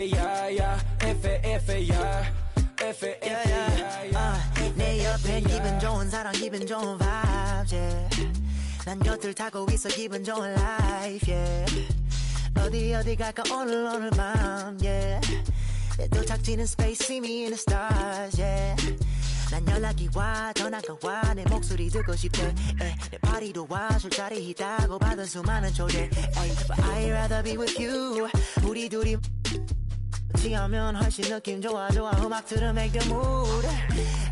내 옆엔 기분 좋은 사람 기분 좋은 vibes yeah. 난 곁을 타고 있어 기분 좋은 life yeah. 어디 갈까 오늘 밤 yeah. 내 도착지는 space see me in the stars yeah. 난 연락이 와 전화가 와 내 목소리 듣고 싶대 내 파티도 와 술자리 있다고 받은 수많은 초대 But I'd rather be with you 우리 둘이 취하면 훨씬 느낌 좋아 음악 들으면 make the mood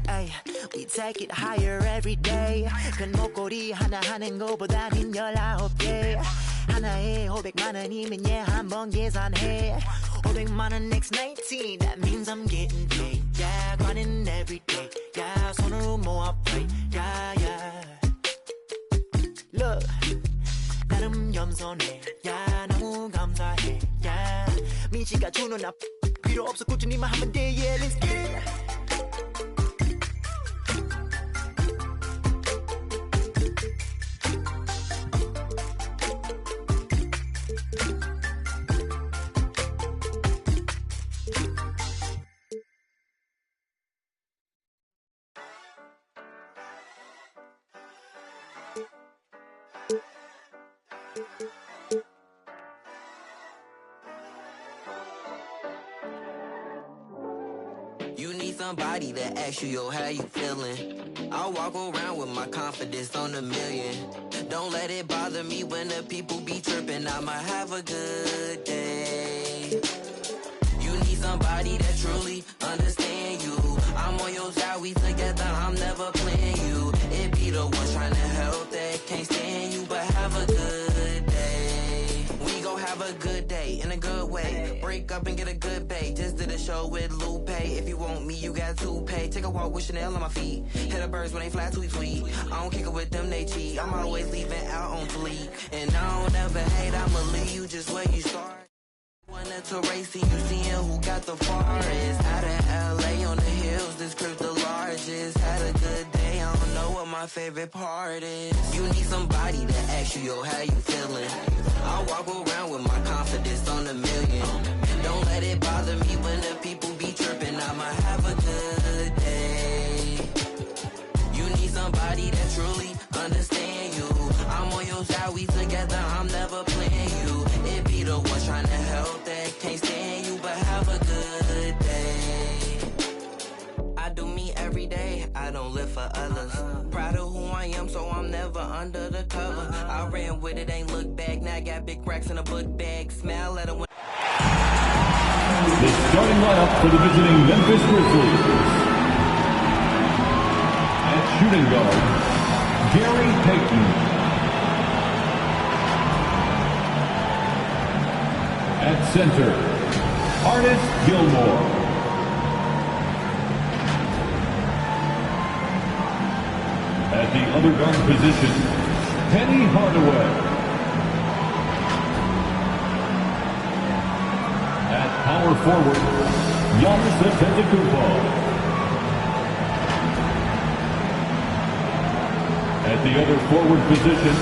ay, we take it higher every day 큰 목걸이 하나 하는 거보단 19개 하나에 500만원이면 한번 계산해 500만원 next 19 that means I'm getting paid yeah running every day yeah 손으로 모아 pray yeah yeah look 나름 겸손해 yeah 너무 감사해 yeah 민지가 주는 나 필요 없어 꾸준히만 하면 돼 yeah let's get it You need somebody to ask you, yo, how you feeling? I walk around with my confidence on a million. Don't let it bother me when the people be tripping. I'ma have a good day. You need somebody that truly understand you. I'm on your side, we together, I'm never playing you. It be the ones trying to help that can't stand you, but have a good day. We gon' have a good day in a good way. Break up and get a good pay. Just did a show with Lupe. If you want me, you got to pay. Take a walk with Chanel on my feet. Hit the birds when they fly tweet. I don't kick it with them, they cheat. I'm always leaving out on fleek. And I don't ever hate, I'ma leave you just where you start. Wanted to race, see you seeing who got the farthest. Out of LA on the hills, this crib the largest. Had a good day, I don't know what my favorite part is. You need somebody to ask you, yo, how you feeling? I walk around with my confidence on a million. Don't let it bother me when the people be tripping. I'ma have a good day. You need somebody that truly understand you. I'm on your side, we together, I'm never playing you. It be the ones trying to help that can't stand you, but have a good day. I do me every day, I don't live for others. Proud of who I am, so I'm never under the cover. I ran with it, ain't look back, now I got big racks in a book bag. Smile at it when the starting lineup for the visiting Memphis Grizzlies. At shooting guard, Gary Payton. At center, Artis Gilmore. At the other guard position, Penny Hardaway. At power forward, Giannis Antetokounmpo. At the other forward position,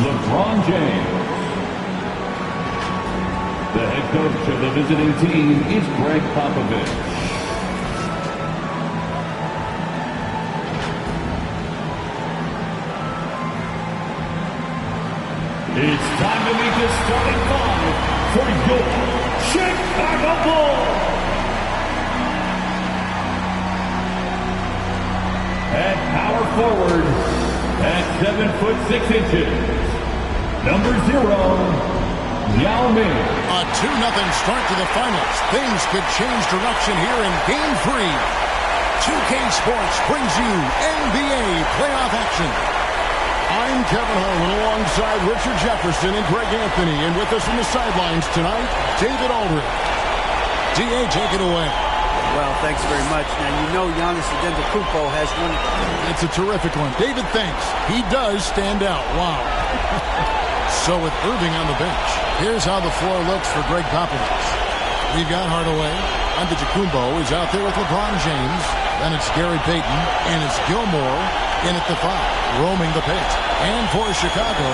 LeBron James. The head coach of the visiting team is Greg Popovich. It's time to meet the starting five for your Chicago Bulls. At power forward, at 7'6", number 0, Yao Ming. A 2-0 start to the finals. Things could change direction here in Game 3. 2K Sports brings you NBA playoff action. I'm Kevin Harlan alongside Richard Jefferson and Greg Anthony. And with us from the sidelines tonight, David Aldridge. D.A., take it away. Well, thanks very much. Now, you know Giannis Antetokounmpo has one. It's a terrific one. David thinks he does stand out. Wow. So with Irving on the bench, here's how the floor looks for Greg Popovich. We've got Hardaway. Antetokounmpo is out there with LeBron James. Then it's Gary Payton, and it's Gilmore in at the 5, roaming the paint. And for Chicago,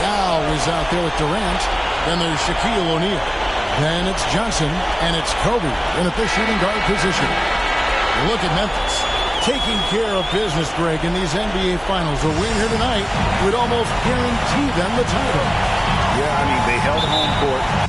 Yao is out there with Durant. Then there's Shaquille O'Neal. Then it's Johnson, and it's Kobe in at the shooting guard position. Look at Memphis taking care of business, Greg, in these NBA Finals. A win here tonight would almost guarantee them the title. Yeah, I mean, they held home court.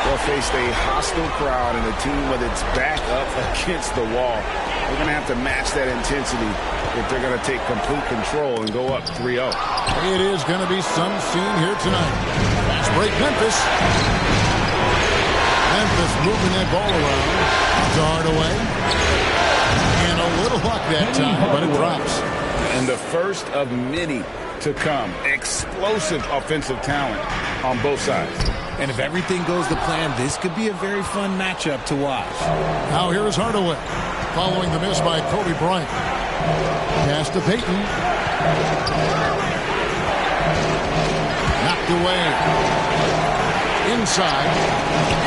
They'll face a hostile crowd and a team with its back up against the wall. They're going to have to match that intensity if they're going to take complete control and go up 3-0. It is going to be some scene here tonight. Fast break, Memphis. Memphis moving that ball around. To Hardaway. And a little luck that time, but it drops. And the first of many to come. Explosive offensive talent on both sides. And if everything goes to plan, this could be a very fun matchup to watch. Now here is Hardaway. Following the miss by Kobe Bryant. Pass to Payton. Knocked away. Inside.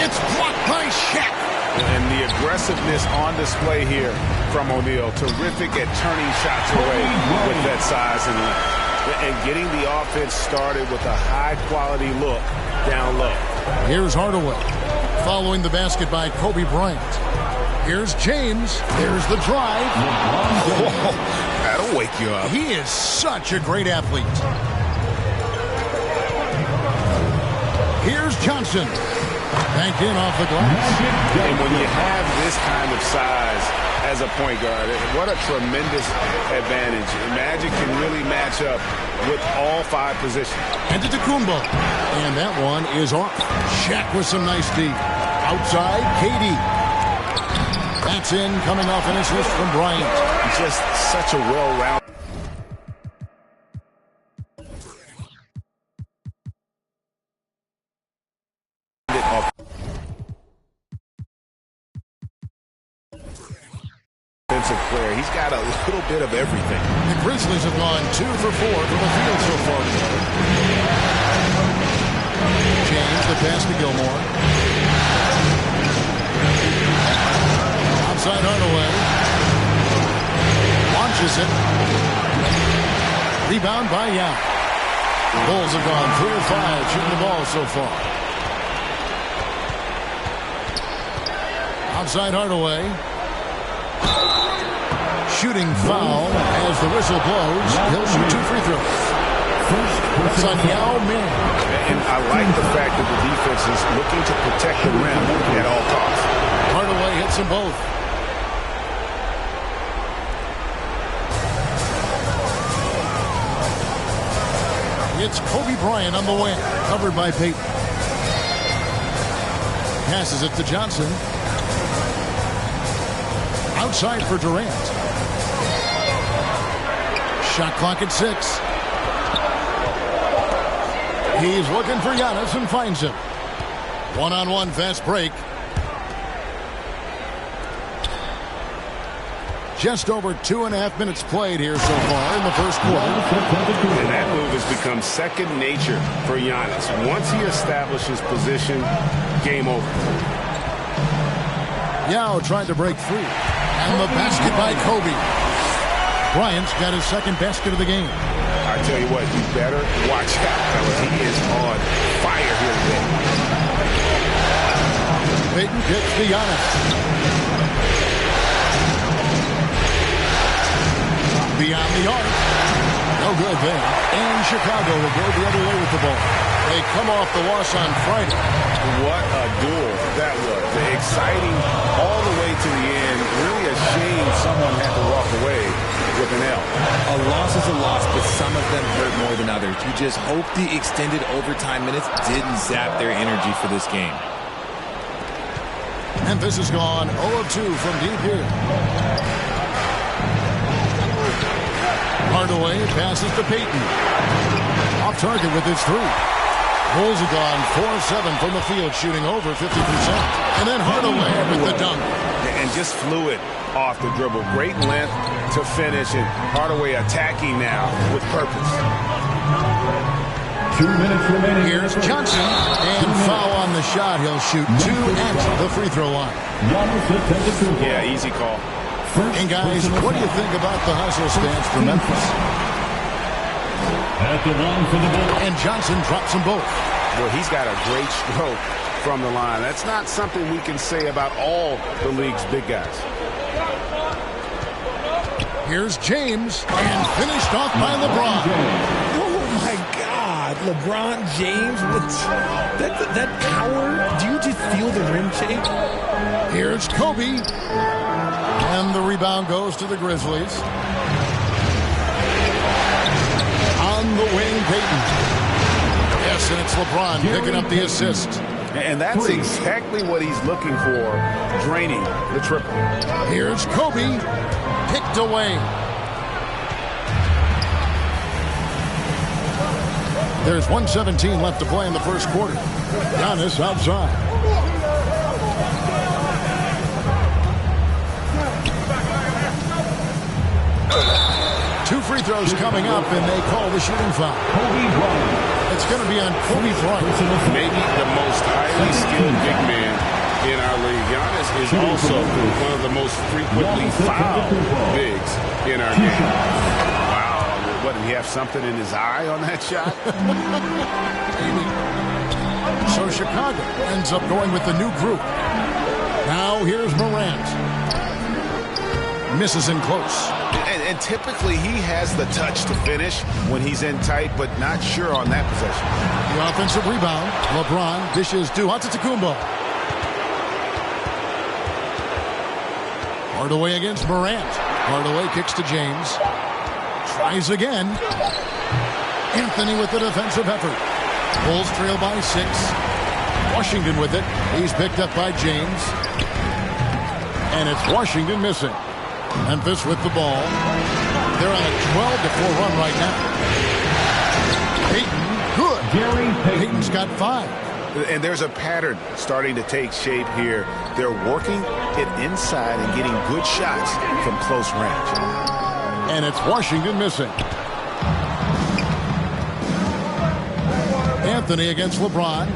It's blocked by Shaq. And the aggressiveness on display here from O'Neal. Terrific at turning shots away with that size and length. And getting the offense started with a high-quality look down low. Here's Hardaway. Following the basket by Kobe Bryant. Here's James. There's the drive. Whoa, that'll wake you up. He is such a great athlete. Here's Johnson. Banked in off the glass. And when you have this kind of size as a point guard, what a tremendous advantage. Magic can really match up with all 5 positions. And to Tacumbo. And that one is off. Shaq with some nice D. Outside, KD. That's in, coming off an assist from Bryant. Just such a well-rounded. Player. He's got a little bit of everything. The Grizzlies have gone 2 for 4 from the field so far. James, the pass to Gilmore. Outside Hardaway. Launches it. Rebound by Young. Bulls have gone 3 of 5 shooting the ball so far. Outside Hardaway. Shooting foul as the whistle blows. He'll shoot 2 free throws. That's on Yao Ming. And I like the fact that the defense is looking to protect the rim at all costs. Hardaway hits them both. It's Kobe Bryant on the wing. Covered by Payton. Passes it to Johnson. Outside for Durant. Shot clock at 6. He's looking for Giannis and finds him. One-on-one fast break. Just over 2.5 minutes played here so far in the first quarter. And that move has become second nature for Giannis. Once he establishes position, game over. Yao tried to break free. And the basket by Kobe. Bryant's got his second basket of the game. I tell you what, you better watch out, fellas. He is on fire here today. Payton kicks to Giannis. Beyond the arc. No good there. And Chicago will go the other way with the ball. They come off the loss on Friday. What a duel that was. Exciting all the way to the end. Really a shame someone had to walk away with an L. A loss is a loss, but some of them hurt more than others. You just hope the extended overtime minutes didn't zap their energy for this game. Memphis has gone 0 of 2 from deep here. Hardaway passes to Payton. Off target with his 3. Bulls have gone 4 of 7 from the field, shooting over 50%. And then Hardaway with the dunk. And just fluid off the dribble. Great length to finish, and Hardaway attacking now with purpose. 2 minutes remaining. Here's Johnson. And foul on the shot. He'll shoot 2 at the free throw line. Yeah, easy call. And guys, what do you think about the hustle stance for Memphis? At the line for the Bulls. And Johnson drops them both. Well, he's got a great stroke from the line. That's not something we can say about all the league's big guys. Here's James, and finished off by LeBron. Oh, my God. LeBron James with that power. Do you just feel the rim shake? Here's Kobe. And the rebound goes to the Grizzlies. On the wing, Payton. Yes, and it's LeBron picking up the assist. And that's exactly what he's looking for, draining the triple. Here's Kobe. Picked away. There's 1:17 left to play in the first quarter. Giannis outside. Two free throws coming up, and they call the shooting foul. It's going to be on Kobe Bryant. Maybe the most highly skilled big man in our league. Giannis is also one of the most frequently fouled bigs in our game. Wow, what, did he have something in his eye on that shot? So Chicago ends up going with the new group. Now here's Morant. Misses in close. And typically he has the touch to finish when he's in tight, but not sure on that possession. The offensive rebound. LeBron dishes to Antetokounmpo. Hardaway against Morant. Hardaway kicks to James. Tries again. Anthony with the defensive effort. Bulls trail by 6. Washington with it. He's picked up by James. And it's Washington missing. Memphis with the ball. They're on a 12-4 run right now. Payton, good. Payton's got 5. And there's a pattern starting to take shape here. They're working it inside and getting good shots from close range. And it's Washington missing. Anthony against LeBron.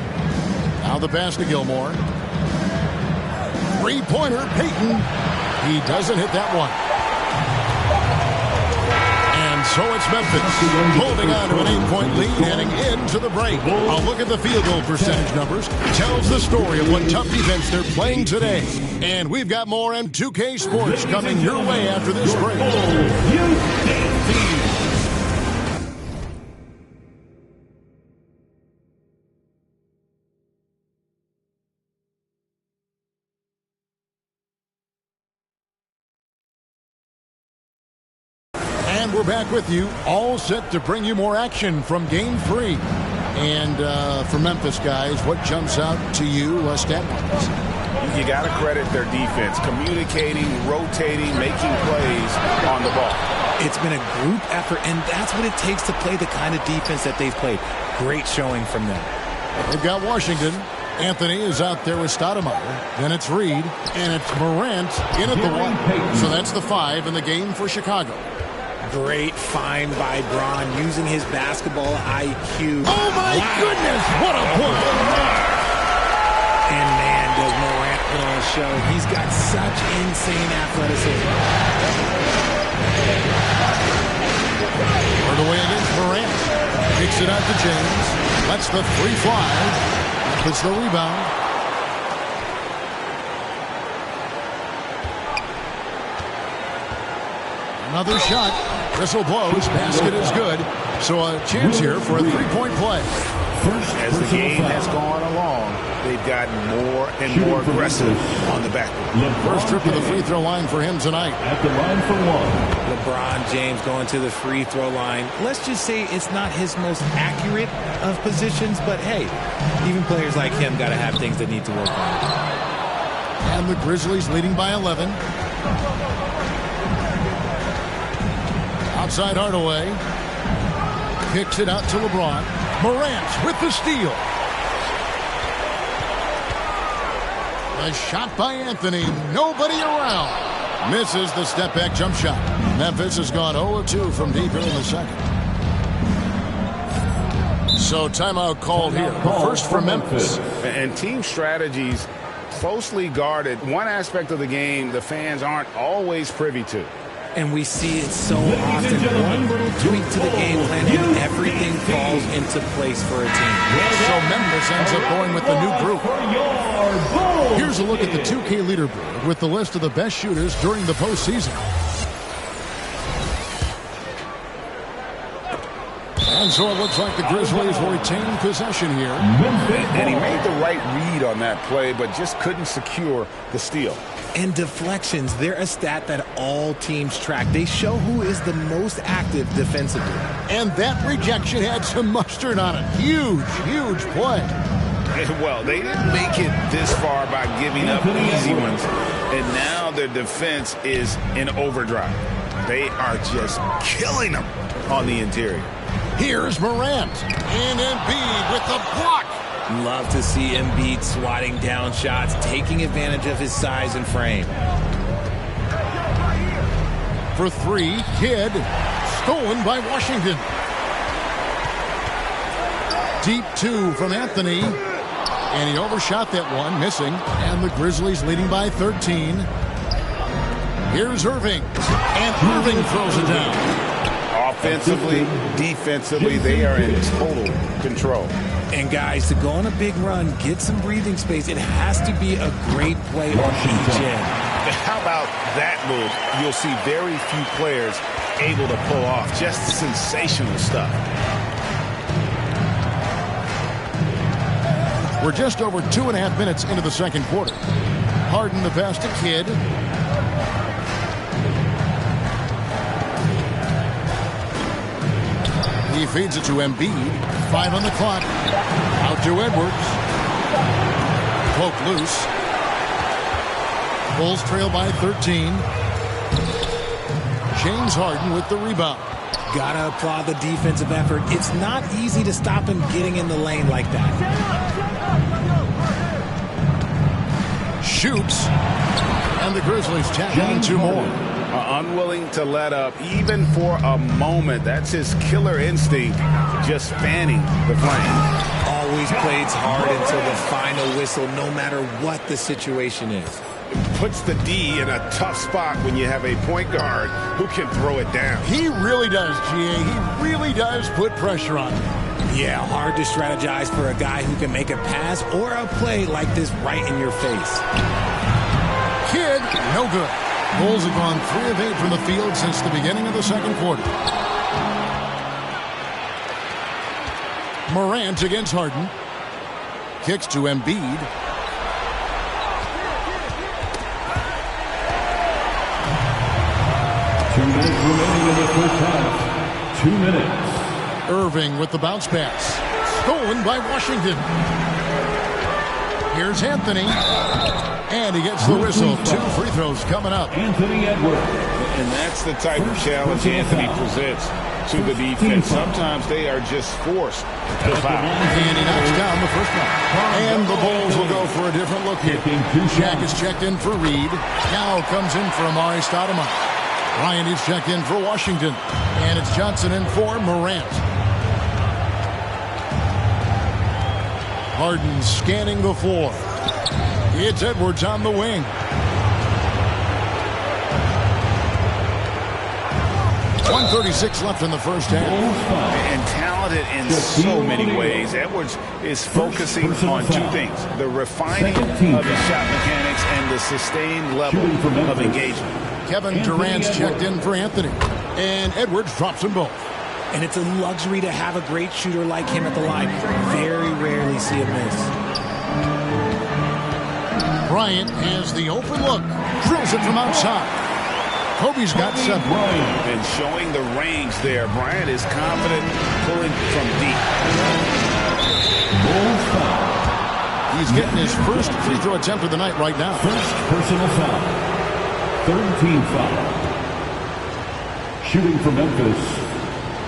Now the pass to Gilmore. Three-pointer, Payton. He doesn't hit that one. And so it's Memphis holding on to an 8-point lead heading into the break. A look at the field goal percentage numbers tells the story of what tough defense they're playing today. And we've got more M2K Sports coming your way after this break. And we're back with you, all set to bring you more action from Game 3. And for Memphis, guys, what jumps out to you stat-wise? You got to credit their defense, communicating, rotating, making plays on the ball. It's been a group effort, and that's what it takes to play the kind of defense that they've played. Great showing from them. They've got Washington. Anthony is out there with Stoudemire. Then it's Reed, and it's Morant in at the 1. So that's the 5 in the game for Chicago. Great find by Braun using his basketball IQ. Oh, my goodness. What a play. And, man, does Morant put on a show. He's got such insane athleticism. Hardaway against Morant. Kicks it out to James. Lets the 3 fly. Puts the rebound. Another shot. Whistle blows. Basket is good. So a chance here for a 3-point play. As the game has gone along, they've gotten more and more aggressive on the backboard. First trip to the free throw line for him tonight. At the line for 1. LeBron James going to the free throw line. Let's just say it's not his most accurate of positions, but hey, even players like him got to have things that need to work on. And the Grizzlies leading by 11. Outside Hardaway. Kicks it out to LeBron. Morant with the steal. A shot by Anthony. Nobody around. Misses the step-back jump shot. Memphis has gone 0-2 from deep here in the second. So timeout called here. First for Memphis. And team strategies closely guarded. One aspect of the game the fans aren't always privy to. And we see it so often. One little tweak to the game plan and everything falls into place for a team. So Memphis ends up going with the new group. Here's a look at the 2K leaderboard with the list of the best shooters during the postseason. And so it looks like the Grizzlies will retain possession here. And he made the right read on that play, but just couldn't secure the steal. And deflections, they're a stat that all teams track. They show who is the most active defensively. And that rejection had some mustard on it. Huge, huge play. Well, they didn't make it this far by giving up easy ones. And now their defense is in overdrive. They are just killing them on the interior. Here's Morant. And Embiid with the block. Love to see Embiid swatting down shots, taking advantage of his size and frame. For three, Kidd. Stolen by Washington. Deep two from Anthony. And he overshot that one, missing. And the Grizzlies leading by 13. Here's Irving. And Irving throws it down. Offensively, defensively, they are in total control. And guys, to go on a big run, get some breathing space, it has to be a great play on each end. How about that move? You'll see very few players able to pull off just sensational stuff. We're just over 2.5 minutes into the second quarter. Harden the pass to Kidd. He feeds it to Embiid. 5 on the clock. Out to Edwards. Poke loose. Bulls trail by 13. James Harden with the rebound. Gotta applaud the defensive effort. It's not easy to stop him getting in the lane like that. Shoots. And the Grizzlies tack on 2 more. Unwilling to let up even for a moment. That's his killer instinct, just fanning the flame. Always plays hard until the final whistle, no matter what the situation is. Puts the D in a tough spot when you have a point guard who can throw it down. He really does, GA. He really does put pressure on him. Yeah, hard to strategize for a guy who can make a pass or a play like this right in your face. Kidd, no good. Bulls have gone 3 of 8 from the field since the beginning of the second quarter. Morant against Harden. Kicks to Embiid. Remaining in the first half. 2 minutes. Irving with the bounce pass. Stolen by Washington. Here's Anthony. And he gets the whistle. 2 free throws coming up. Anthony Edwards. And that's the type of challenge Anthony presents to the defense. Sometimes they are just forced to foul. And he knocks down the first one. And the Bulls will go for a different look here. Shaq is checked in for Reed. Now comes in for Amari Stoudemire. Ryan is checked in for Washington. And it's Johnson in for Morant. Harden scanning the floor. It's Edwards on the wing. .136 left in the first half. And talented in so many ways. Edwards is focusing on 2 things. The refining of his shot mechanics and the sustained level of engagement. Kevin Durant's checked in for Anthony. And Edwards drops them both. And it's a luxury to have a great shooter like him at the line. Very rarely see a miss. Bryant has the open look. Drills it from outside. Kobe's got 7. And showing the range there. Bryant is confident pulling from deep. He's getting his first free throw attempt of the night right now. First personal foul. 3rd team foul. Shooting for Memphis,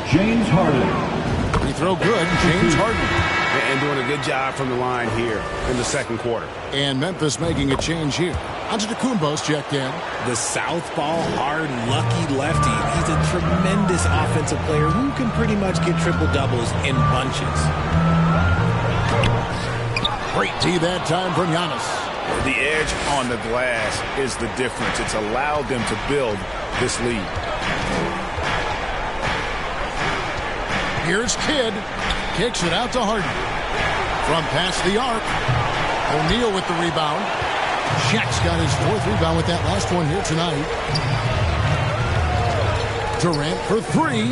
James Harden. Free throw good, James Harden. And doing a good job from the line here in the second quarter. And Memphis making a change here. Antetokounmpo's checked in. The southpaw, hard, lucky lefty. He's a tremendous offensive player who can pretty much get triple-doubles in bunches. Great D that time from Giannis. The edge on the glass is the difference. It's allowed them to build this lead. Here's Kidd. Kicks it out to Harden. From past the arc. O'Neal with the rebound. Shaq's got his 4th rebound with that last one here tonight. Durant for 3.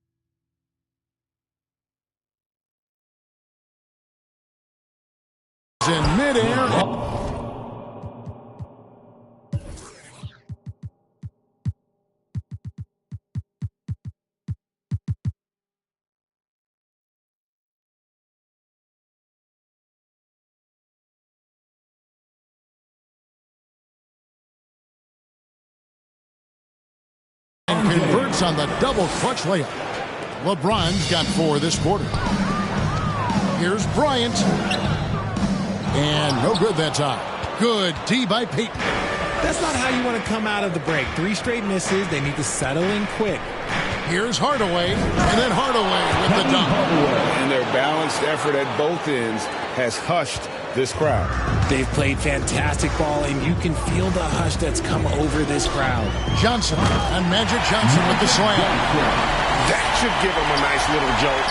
In midair. And converts on the double clutch layup. LeBron's got 4 this quarter. Here's Bryant. And no good that time. Good D by Payton. That's not how you want to come out of the break. 3 straight misses. They need to settle in quick. Here's Hardaway. And then Hardaway with the dunk. And their balanced effort at both ends has hushed this crowd. They've played fantastic ball, and you can feel the hush that's come over this crowd. Johnson and Magic Johnson with the slam. That should give them a nice little jolt.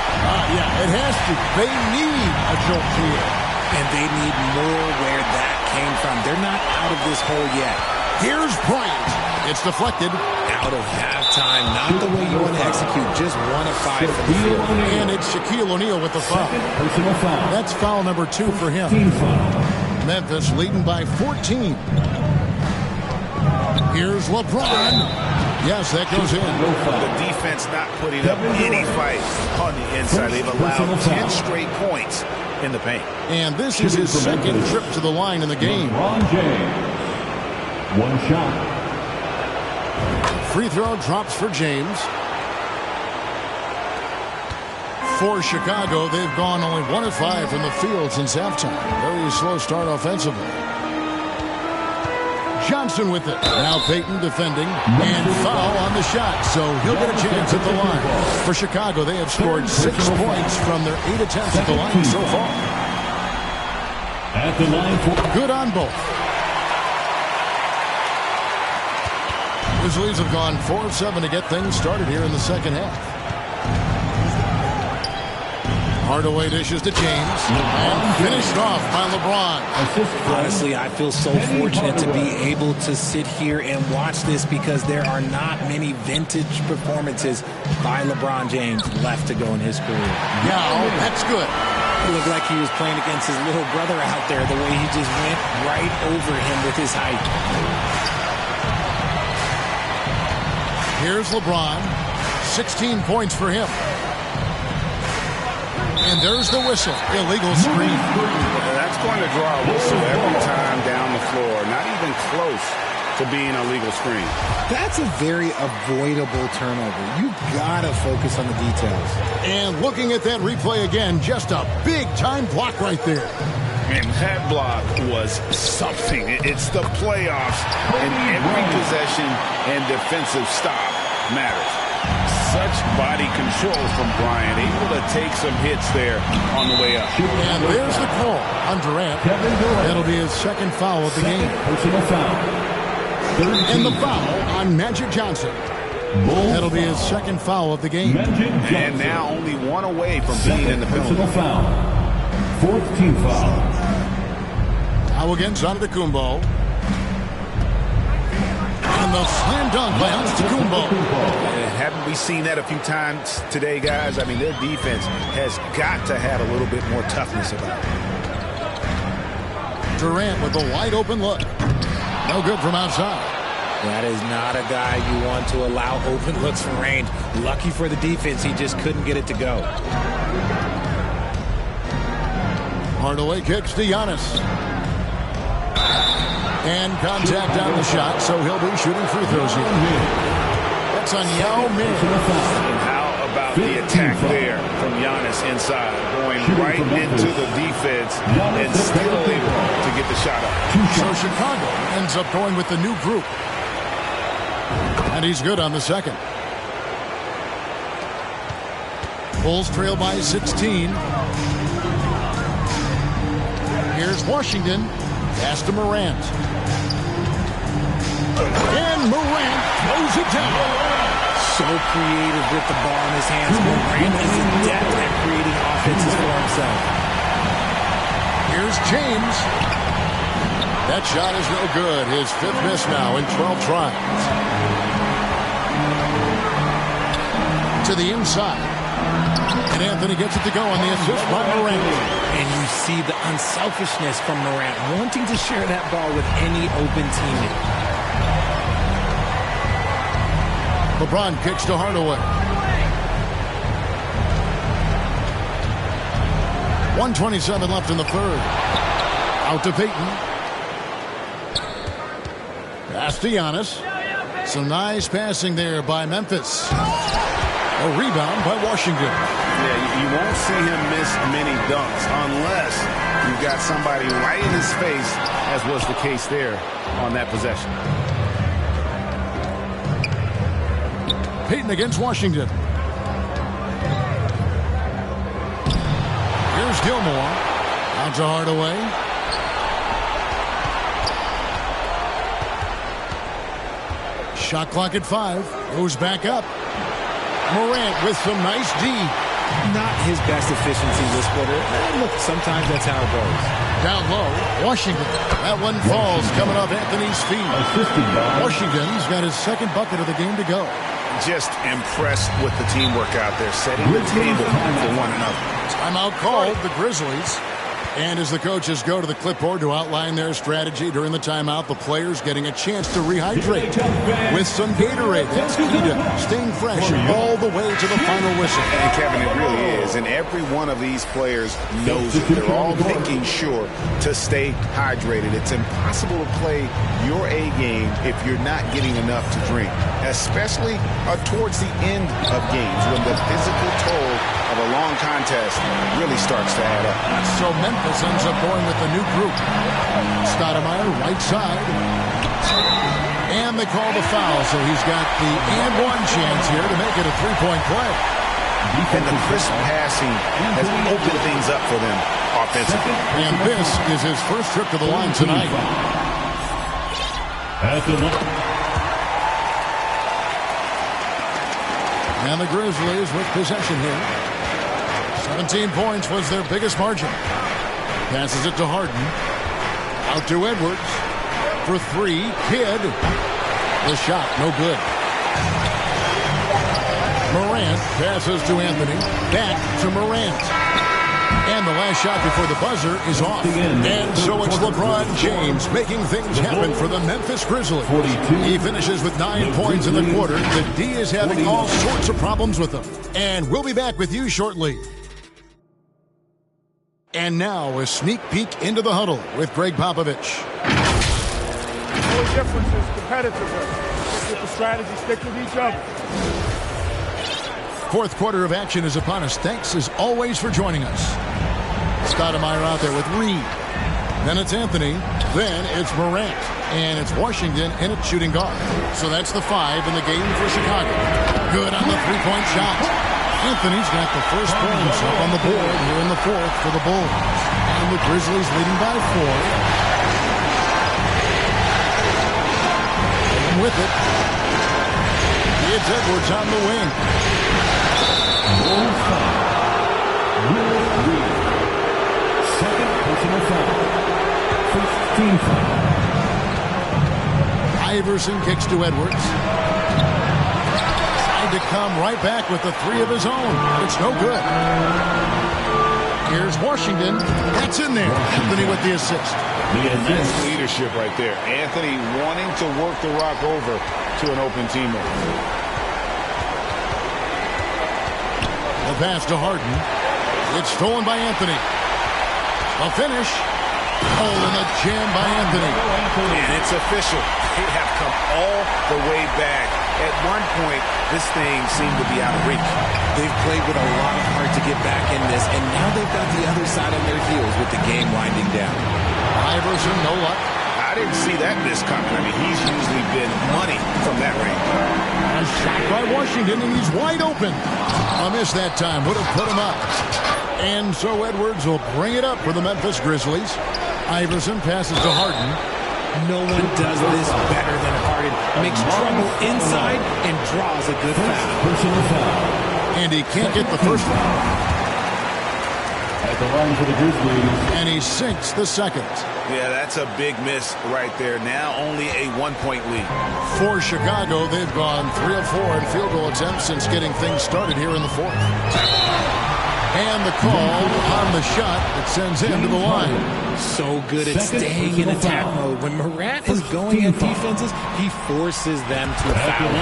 Yeah, it has to. They need a jolt here. And they need more where that came from. They're not out of this hole yet. Here's Bryant. It's deflected. Out of halftime. Not the way you want to execute. Just 1 of 5 for the field. And it's Shaquille O'Neal with the foul. That's foul number 2 for him. Memphis leading by 14. Here's LeBron. Yes, that goes in. The defense not putting up any fight on the inside. They've allowed 10 straight points in the paint. And this is his second trip to the line in the game. LeBron James. 1 shot. Free throw drops for James. For Chicago, they've gone only 1 of 5 from the field since halftime. Very slow start offensively. Johnson with it. Now Payton defending. And foul on the shot. So he'll get a chance at the line. For Chicago, they have scored 6 points from their 8 attempts at the line so far. At the line for good on both. Grizzlies have gone 4 of 7 to get things started here in the second half. Hardaway dishes to James. And finished off by LeBron. Honestly, I feel so fortunate to be able to sit here and watch this because there are not many vintage performances by LeBron James left to go in his career. Now, that's good. It looked like he was playing against his little brother out there, the way he just went right over him with his height. Here's LeBron. 16 points for him. And there's the whistle. Illegal screen. That's going to draw a whistle every time down the floor. Not even close to being a legal screen. That's a very avoidable turnover. You got to focus on the details. And looking at that replay again, just a big-time block right there. And that block was something. It's the playoffs, and every possession and defensive stop matters. Such body control from Bryant, able to take some hits there on the way up. And there's the call on Durant. That'll be his second foul of the game. Personal foul. And the foul on Magic Johnson. That'll be his second foul of the game. And now only 1 away from being in the penalty. Personal foul. 4th team foul. Now against Antetokounmpo. And the slam dunk by Antetokounmpo. Haven't we seen that a few times today, guys? I mean, their defense has got to have a little bit more toughness about it. Durant with a wide open look. No good from outside. That is not a guy you want to allow open looks from range. Lucky for the defense, he just couldn't get it to go. Hardaway kicks to Giannis. And contact on the shot, so he'll be shooting free throws here. That's on Yao Ming. And how about the attack there from Giannis inside, going right into the defense and still able to get the shot up. So Chicago ends up going with the new group. And he's good on the second. Bulls trail by 16. Here's Washington. Pass to Morant. And Morant throws it down. So creative with the ball in his hands. Morant is adept at creating offenses for himself. Here's James. That shot is no good. His 5th miss now in 12 tries. To the inside. And Anthony gets it to go on the assist by Morant. And you see the unselfishness from Morant, wanting to share that ball with any open teammate. LeBron kicks to Hardaway. 1:27 left in the third. Out to Peyton. Pass to Giannis. Some nice passing there by Memphis. A rebound by Washington. Yeah, you won't see him miss many dunks unless you've got somebody right in his face, as was the case there on that possession. Peyton against Washington. Here's Gilmore. Out to Hardaway. Shot clock at 5. Goes back up. Morant with some nice D. Not his best efficiency this quarter. Look, sometimes that's how it goes. Down low, Washington. That one falls coming off Anthony's feet. Washington's got his second bucket of the game to go. Just impressed with the teamwork out there, setting the table for one another. Timeout called, the Grizzlies. And as the coaches go to the clipboard to outline their strategy during the timeout, the players getting a chance to rehydrate with some Gatorade. That's key to staying fresh all the way to the final whistle. And Kevin, it really is. And every one of these players knows it. They're all making sure to stay hydrated. It's impossible to play your A game if you're not getting enough to drink, especially towards the end of games when the physical toll of a long contest really starts to add up. So Memphis ends up going with the new group. Stoudemire, right side. And they call the foul, so he's got the and one chance here to make it a three-point play. And the crisp passing has opened things up for them offensively. And this is his first trip to the line tonight. And the Grizzlies with possession here. 17 points was their biggest margin. Passes it to Harden. Out to Edwards. For 3. Kidd. The shot, no good. Morant passes to Anthony. Back to Morant. And the last shot before the buzzer is off. And so it's LeBron James making things happen for the Memphis Grizzlies. He finishes with 9 points in the quarter. The D is having all sorts of problems with him. And we'll be back with you shortly. And now a sneak peek into the huddle with Greg Popovich. The only difference is competitiveness. Stick with the strategy, stick with each other. Fourth quarter of action is upon us. Thanks as always for joining us. Stoudemire out there with Reed. Then it's Anthony. Then it's Morant. And it's Washington in at shooting guard. So that's the 5 in the game for Chicago. Good on the three-point shot. Anthony's got the first points up on the board here in the fourth for the Bulls. And the Grizzlies leading by 4. And with it, it's Edwards on the wing. Second personal foul. First team foul. Iverson kicks to Edwards. To come right back with the 3 of his own. It's no good. Here's Washington. That's in there. Anthony with the assist. Nice leadership right there. Anthony wanting to work the rock over to an open teammate. The pass to Harden. It's stolen by Anthony. A finish. Oh, and a jam by Anthony. And it's official. They have come all the way back. At one point, this thing seemed to be out of reach. They've played with a lot of heart to get back in this, and now they've got the other side on their heels with the game winding down. Iverson, no luck. I didn't see that miss coming. I mean, he's usually been money from that range. A shot by Washington, and he's wide open. A miss that time would have put him up. And so Edwards will bring it up for the Memphis Grizzlies. Iverson passes to Harden. No one does this better than Harden. Makes trouble inside and draws a good foul. And he can't get the first one. At the line for the Grizzlies. And he sinks the second. Yeah, that's a big miss right there. Now only a 1-point lead. For Chicago, they've gone 3 of 4 in field goal attempts since getting things started here in the fourth. And the call on the shot that sends him to the line. So good at staying in attack mode. When Morant is going at defenses, he forces them to foul.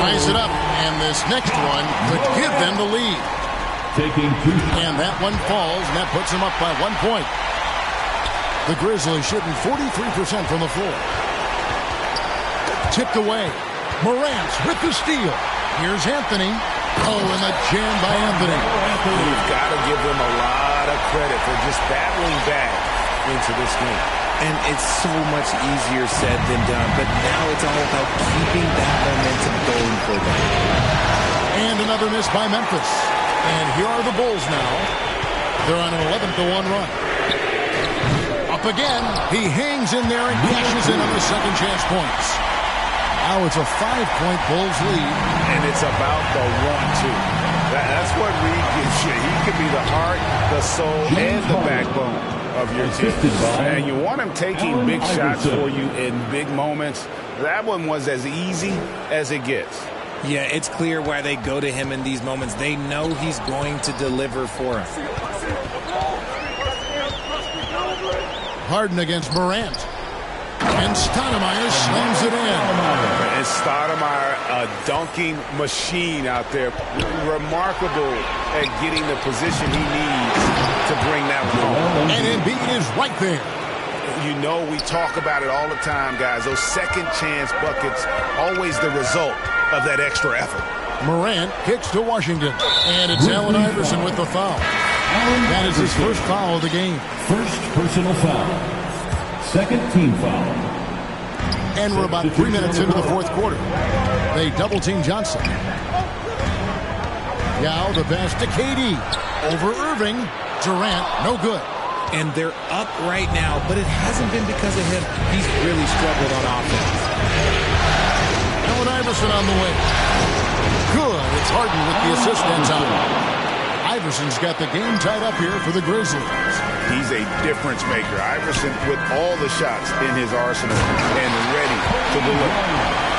Ties it up, and this next one could give them the lead. And that one falls, and that puts them up by 1 point. The Grizzlies shooting 43% from the floor. Tipped away. Morant with the steal. Here's Anthony. Oh, and the jam by Anthony. You've got to give them a lot of credit for just battling back into this game. And it's so much easier said than done, but now it's all about keeping that momentum going for them. And another miss by Memphis. And here are the Bulls now. They're on an 11-1 run. Up again. He hangs in there and cashes in on the second chance points. Now it's a 5-point Bulls lead. And it's about the 1-2. That's what Reed gives you. He can be the heart, the soul, and the backbone of your team. And you want him taking big shots for you in big moments. That one was as easy as it gets. Yeah, it's clear why they go to him in these moments. They know he's going to deliver for them. Harden against Morant. And Stoudemire slams it in. And Stoudemire, a dunking machine out there. Remarkable at getting the position he needs to bring that one home. And Embiid is right there. You know, we talk about it all the time, guys. Those second chance buckets, always the result of that extra effort. Morant kicks to Washington. And it's Allen Iverson with the foul. That is his first foul of the game. First personal foul. Second team foul. And we're about 3 minutes into the fourth quarter. They double-team Johnson. Now the pass to KD. Over Irving. Durant, no good. And they're up right now, but it hasn't been because of him. He's really struggled on offense. Allen Iverson on the way. Good. It's Harden with the assist that time. Iverson's got the game tied up here for the Grizzlies. He's a difference maker. Iverson with all the shots in his arsenal and ready to deliver.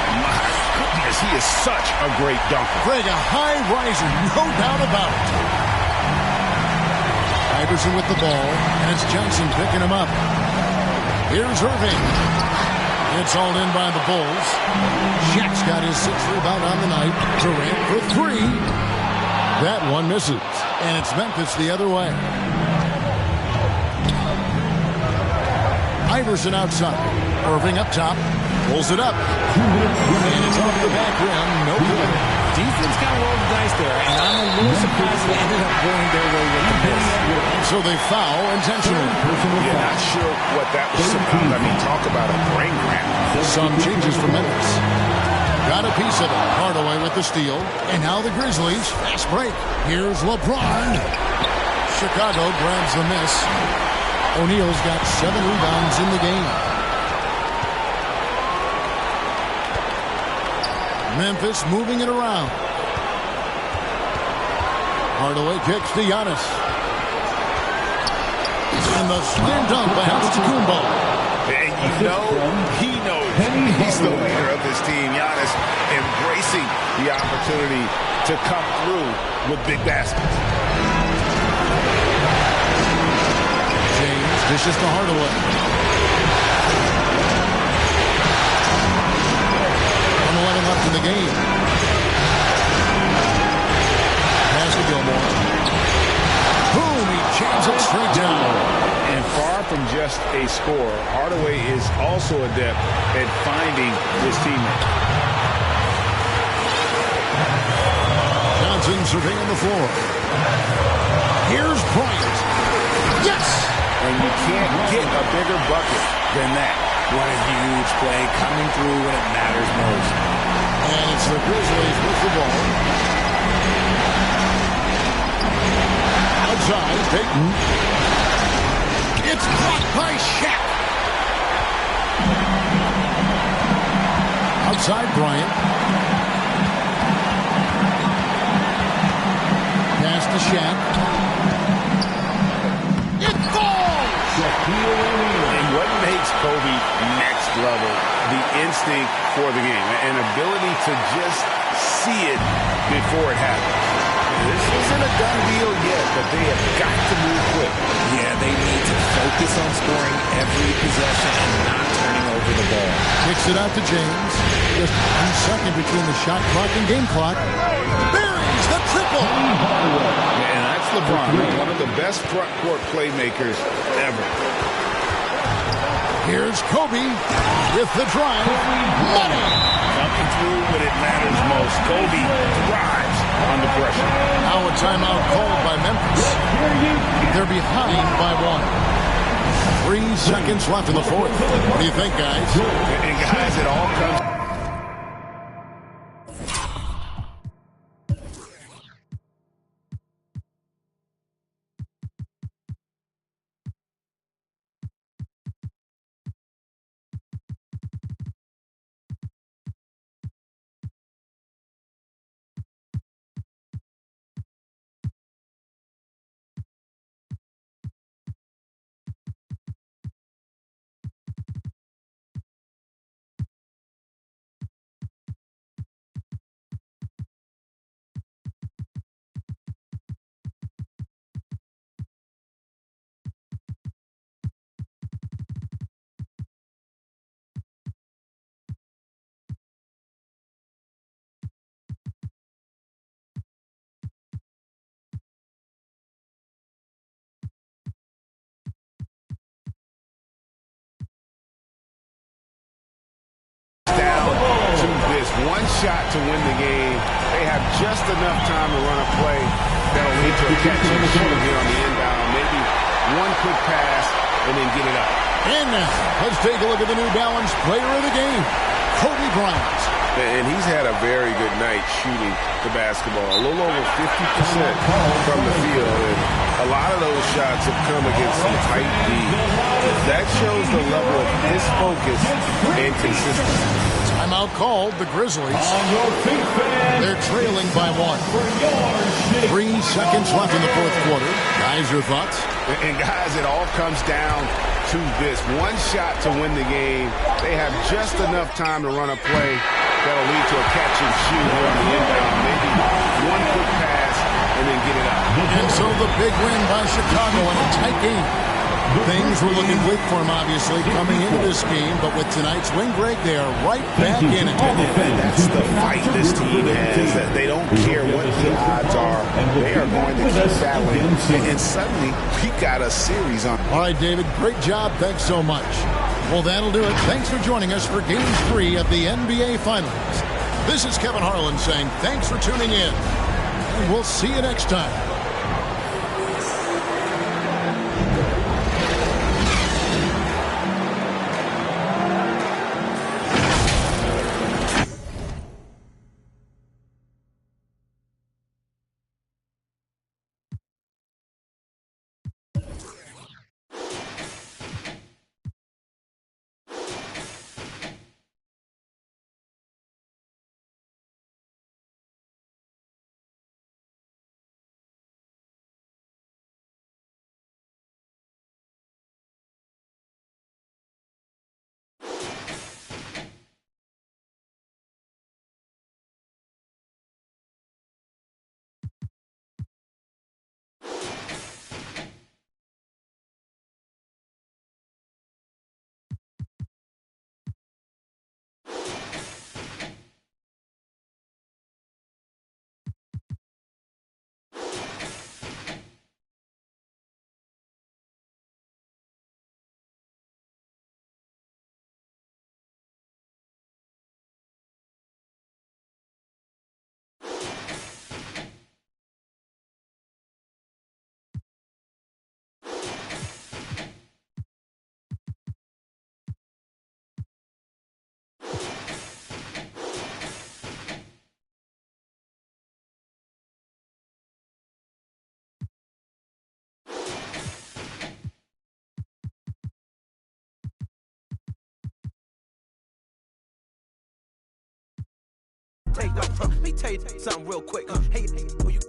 My goodness, he is such a great dunker. Greg, a high riser, no doubt about it. Iverson with the ball, and it's Johnson picking him up. Here's Irving. It's all in by the Bulls. Shaq's got his 6th rebound on the night. Durant for 3. That one misses. And it's Memphis the other way. Iverson outside. Irving up top. Pulls it up. And it's off the back rim. No good. Defense kind of rolled the dice there, and I'm a little surprised they ended up going their way with the miss. So they foul intentionally. Yeah, not sure what that was about. I mean, talk about a brain cramp. Some changes for Memphis. Got a piece of it. Hardaway with the steal. And now the Grizzlies. Fast break. Here's LeBron. Chicago grabs the miss. O'Neal's got 7 rebounds in the game. Memphis moving it around. Hardaway kicks to Giannis. And the spin dunk by Antetokounmpo. And you know, he knows he's the leader of this team. Giannis embracing the opportunity to come through with big baskets. James dishes to Hardaway. 1:11 left in the game. Pass to Gilmore. Boom! He jams it straight down. And far from just a scorer, Hardaway is also adept at finding his teammate. Johnson surveying the floor. Here's Bryant. Yes! And you can't get a bigger bucket than that. What a huge play coming through when it matters most. And it's the Grizzlies with the ball. Outside, Payton. It's blocked by Shaq. Outside, Bryant. Pass to Shaq. before the game, an ability to just see it before it happens. This isn't a done deal yet, but they have got to move quick. Yeah, they need to focus on scoring every possession and not turning over the ball. Kicks it out to James. Just 1 second between the shot clock and game clock. Buries the triple. And that's LeBron, one of the best front court playmakers ever. Here's Kobe with the drive. Money. Coming through when it matters most. Kobe thrives under pressure. Now a timeout called by Memphis. They're behind by 1. 3 seconds left in the fourth. What do you think, guys? And guys, it all comes... One shot to win the game. They have just enough time to run a play that'll lead to a catch and shoot here on the inbound. Maybe one quick pass and then get it up. And now, let's take a look at the New Balance player of the game, Kobe Bryant. And he's had a very good night shooting the basketball. A little over 50% from the field. And a lot of those shots have come against some tight D. That shows the level of his focus and consistency. Timeout called, the Grizzlies. They're trailing by 1. 3 seconds left in the fourth quarter. Guys, your thoughts? And guys, it all comes down to this. One shot to win the game. They have just enough time to run a play that'll lead to a catch and shoot here on the inbound. Maybe one quick pass and then get it up. And so the big win by Chicago in a tight game. Things were looking bleak for him, obviously, coming into this game, but with tonight's win, Greg, they are right back in it. That's the fight this team has. That they don't care what the odds are. They are going to keep battling. And suddenly, we got a series on. All right, David, great job. Thanks so much. Well, that'll do it. Thanks for joining us for Game 3 of the NBA Finals. This is Kevin Harlan saying thanks for tuning in, and we'll see you next time. Let me tell you something real quick. Hey, you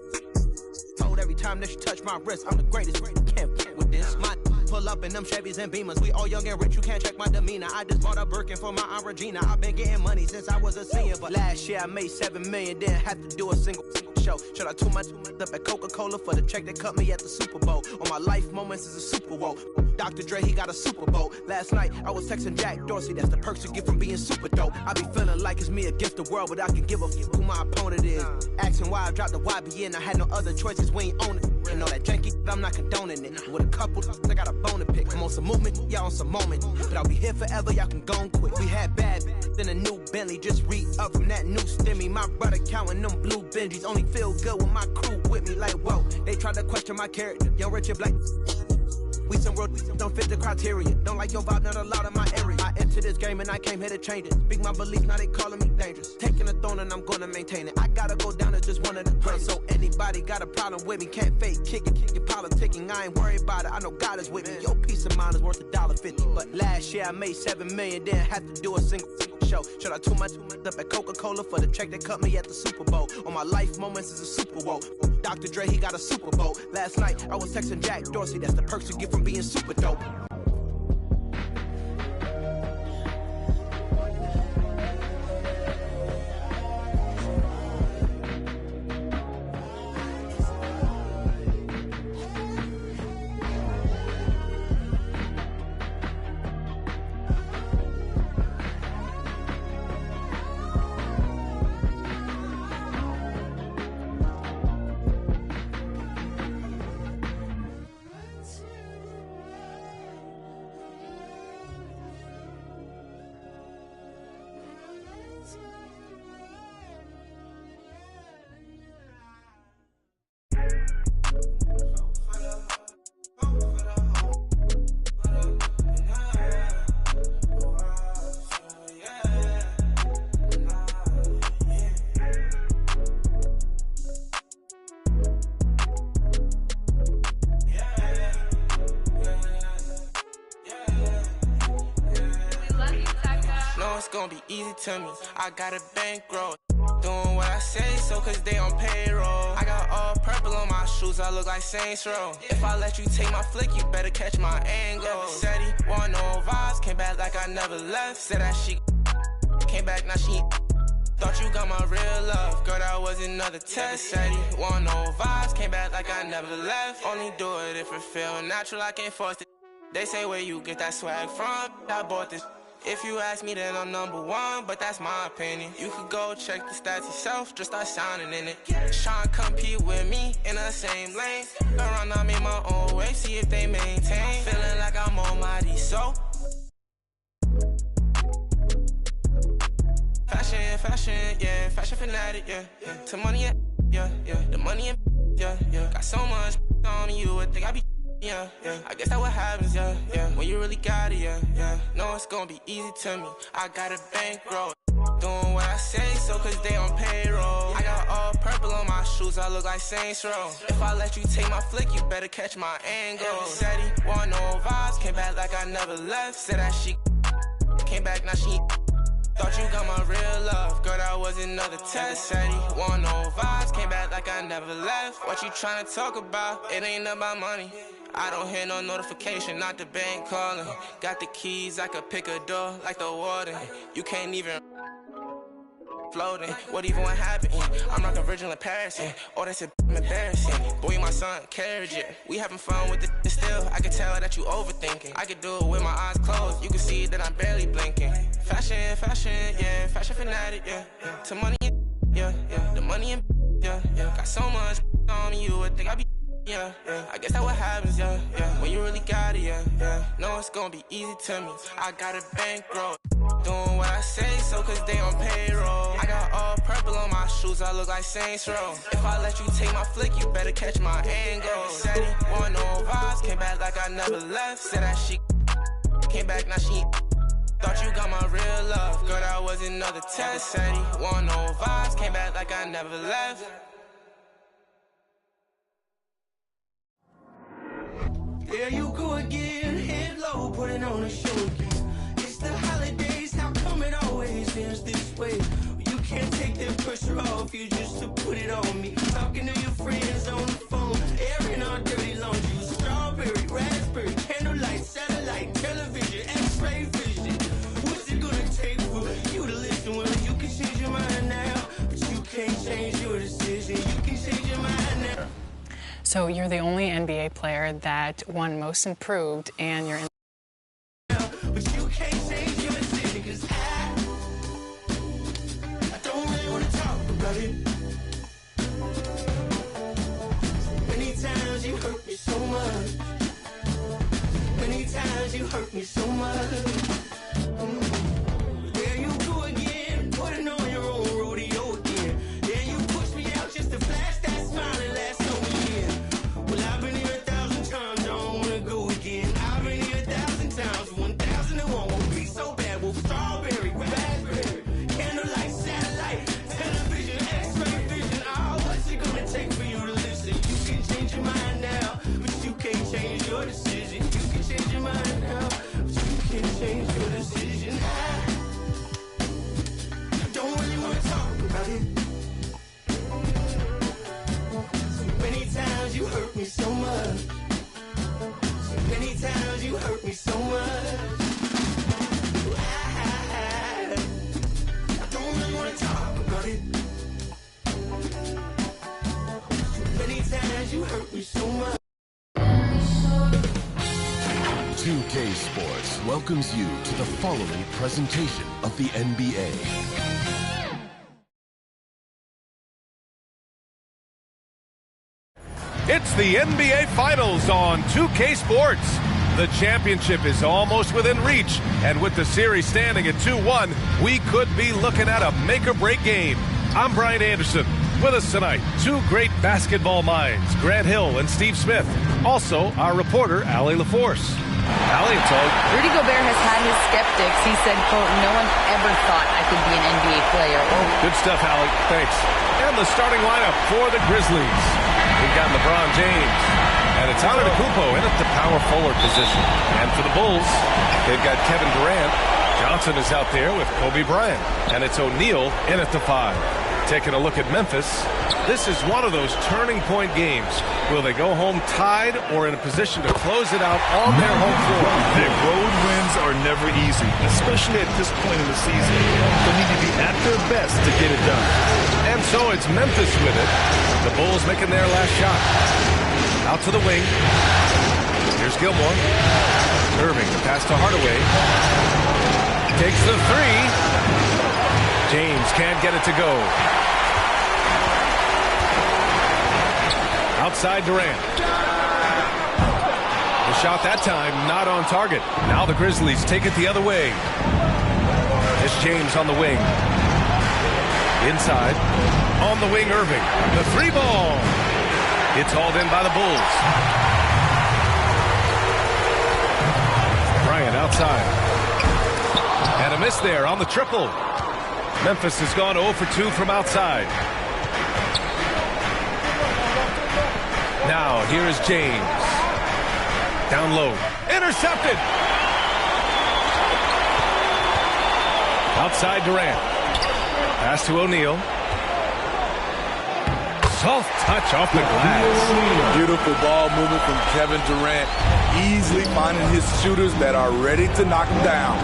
told every time that you touch my wrist, I'm the greatest. Can't with this. My pull up in them Chevys and Beamers. We all young and rich, you can't check my demeanor. I just bought a Birkin for my Aunt Regina. I've been getting money since I was a senior, but last year I made $7 million, didn't have to do a single show. Should I too much up at Coca-Cola for the check that cut me at the Super Bowl? All my life moments is a Super Bowl. Dr. Dre, he got a Super Bowl. Last night I was texting Jack Dorsey, that's the perks you get from being super dope. I be feeling like it's me against the world, but I can give a fuck who my opponent is. Asking why I dropped the YBN, I had no other choices, we ain't own it. And all that janky, I'm not condoning it. With a couple, I got a bone to pick. I'm on some movement, y'all on some moment. But I'll be here forever, y'all can go and quit. We had bad then a new Bentley, just re-up from that new stimmy. My brother counting them blue Benjis, only feel good with my crew with me. Like, whoa, they tried to question my character. Young Richard Black. We some road, we don't fit the criteria. Don't like your vibe, not allowed in my area. I entered this game and I came here to change it. Speak my beliefs, now they calling me dangerous. Taking the throne and I'm gonna maintain it. I gotta go down as just one of the greats. So anybody got a problem with me, can't fake kick it. You're politicking, I ain't worried about it. I know God is with me. Your peace of mind is worth $1.50. But last year I made $7 million, didn't have to do a single show. Should I too much up at Coca-Cola for the check that cut me at the Super Bowl? All my life moments is a Super Bowl. Dr. Dre, he got a Super Bowl. Last night I was texting Jack Dorsey, that's the perks you get from being super dope. Gonna be easy to me. I got a bankroll. Doing what I say, so cause they on payroll. I got all purple on my shoes, I look like Saints Row. If I let you take my flick, you better catch my angle. Said he want no vibes, came back like I never left. Said that she came back, now she thought you got my real love. Girl, that was another test. Said he want no vibes, came back like I never left. Only do it if it feel natural, I can't force it. They say where you get that swag from, I bought this. If you ask me, then I'm #1, but that's my opinion. You could go check the stats yourself, just start sounding in it. Tryna compete with me in the same lane. Around, I made my own way, see if they maintain. Feeling like I'm almighty, so fashion, yeah, fashion fanatic, yeah. To money, yeah, the money, yeah. Got so much on me, you would think I be. Yeah, I guess that what happens, yeah. When you really got it, yeah. No, it's gonna be easy to me. I got a bankroll. Doing what I say, so cause they on payroll. I got all purple on my shoes, I look like Saints Row. If I let you take my flick, you better catch my angle. Said he want no vibes, came back like I never left. Said that she came back, now she thought you got my real love. Girl, that was another test. Said he want no vibes, came back like I never left. What you tryna talk about? It ain't about money. I don't hear no notification, not the bank calling. Got the keys, I could pick a door like the warden. You can't even floating. What even would happen? I'm rockin' Virgil in Paris, oh, that's embarrassing. Boy, you my son, carriage it. We having fun with it still. I can tell that you overthinking. I could do it with my eyes closed. You can see that I'm barely blinking. Fashion, yeah, fashion fanatic, yeah. To money, yeah, the money, yeah. Got so much on me, you would think I be. Yeah, I guess that what happens, yeah. When you really got it, yeah. No, it's gonna be easy to me. I got a bankroll. Doing what I say, so cause they on payroll. I got all purple on my shoes, I look like Saints Row. If I let you take my flick, you better catch my angle. Said he want no vibes, came back like I never left. Said that she came back, now she thought you got my real love. Girl, that was another test. Said he want no vibes, came back like I never left. There you go again, head low, putting on a show again. It's the holidays, how come it always ends this way? You can't take the pressure off you just to put it on me. Talking to your friends on the phone, airing our dirty laundry. Strawberry, raspberry, candlelight. So you're the only NBA player that won Most Improved, and you're in. But you can't change your decision, 'cause I don't really want to talk about it. Many times you hurt me so much. Many times you hurt me so much. There you go again, putting on your own rodeo again. Then you push me out just to flash that smile and last so year. Well, I've been here 1,000 times, I don't want to go again. I've been here 1,000 times, 1,001 won't be so bad. Well, strawberry, raspberry, candlelight, satellite, television, X-ray vision. Oh, what's it gonna take for you to listen? You can change your mind now, but you can't change your decision. You can change your mind now, but you can't change your decision. I don't really want to talk about it. So many times you hurt me so much. So many times you hurt me so much. I don't really want to talk about it. So many times you hurt me so much. 2K Sports welcomes you to the following presentation of the NBA. It's the NBA Finals on 2K Sports. The championship is almost within reach, and with the series standing at 2-1, we could be looking at a make-or-break game. I'm Brian Anderson. With us tonight, two great basketball minds, Grant Hill and Steve Smith. Also, our reporter, Allie LaForce. Allie, it's all... Rudy Gobert has had his skeptics. He said, quote, "No one ever thought I could be an NBA player." Good stuff, Allie. Thanks. And the starting lineup for the Grizzlies. We've got LeBron James. And it's Antetokounmpo in at the power forward position. And for the Bulls, they've got Kevin Durant. Johnson is out there with Kobe Bryant. And it's O'Neal in at the 5. Taking a look at Memphis, this is one of those turning point games. Will they go home tied or in a position to close it out on their home floor? Their road wins are never easy, especially at this point in the season. They need to be at their best to get it done. And so it's Memphis with it. The Bulls making their last shot. Out to the wing. Here's Gilmore. Irving, the pass to Hardaway. Takes the 3. James can't get it to go. Outside Durant. The shot that time not on target. Now the Grizzlies take it the other way. It's James on the wing. Inside. On the wing, Irving. The 3 ball. It's hauled in by the Bulls. Bryant outside. And a miss there on the triple. Memphis has gone 0 for 2 from outside. Now, here is James. Down low. Intercepted! Outside Durant. Pass to O'Neal. Soft touch off the glass. Beautiful ball movement from Kevin Durant. Easily finding his shooters that are ready to knock him down.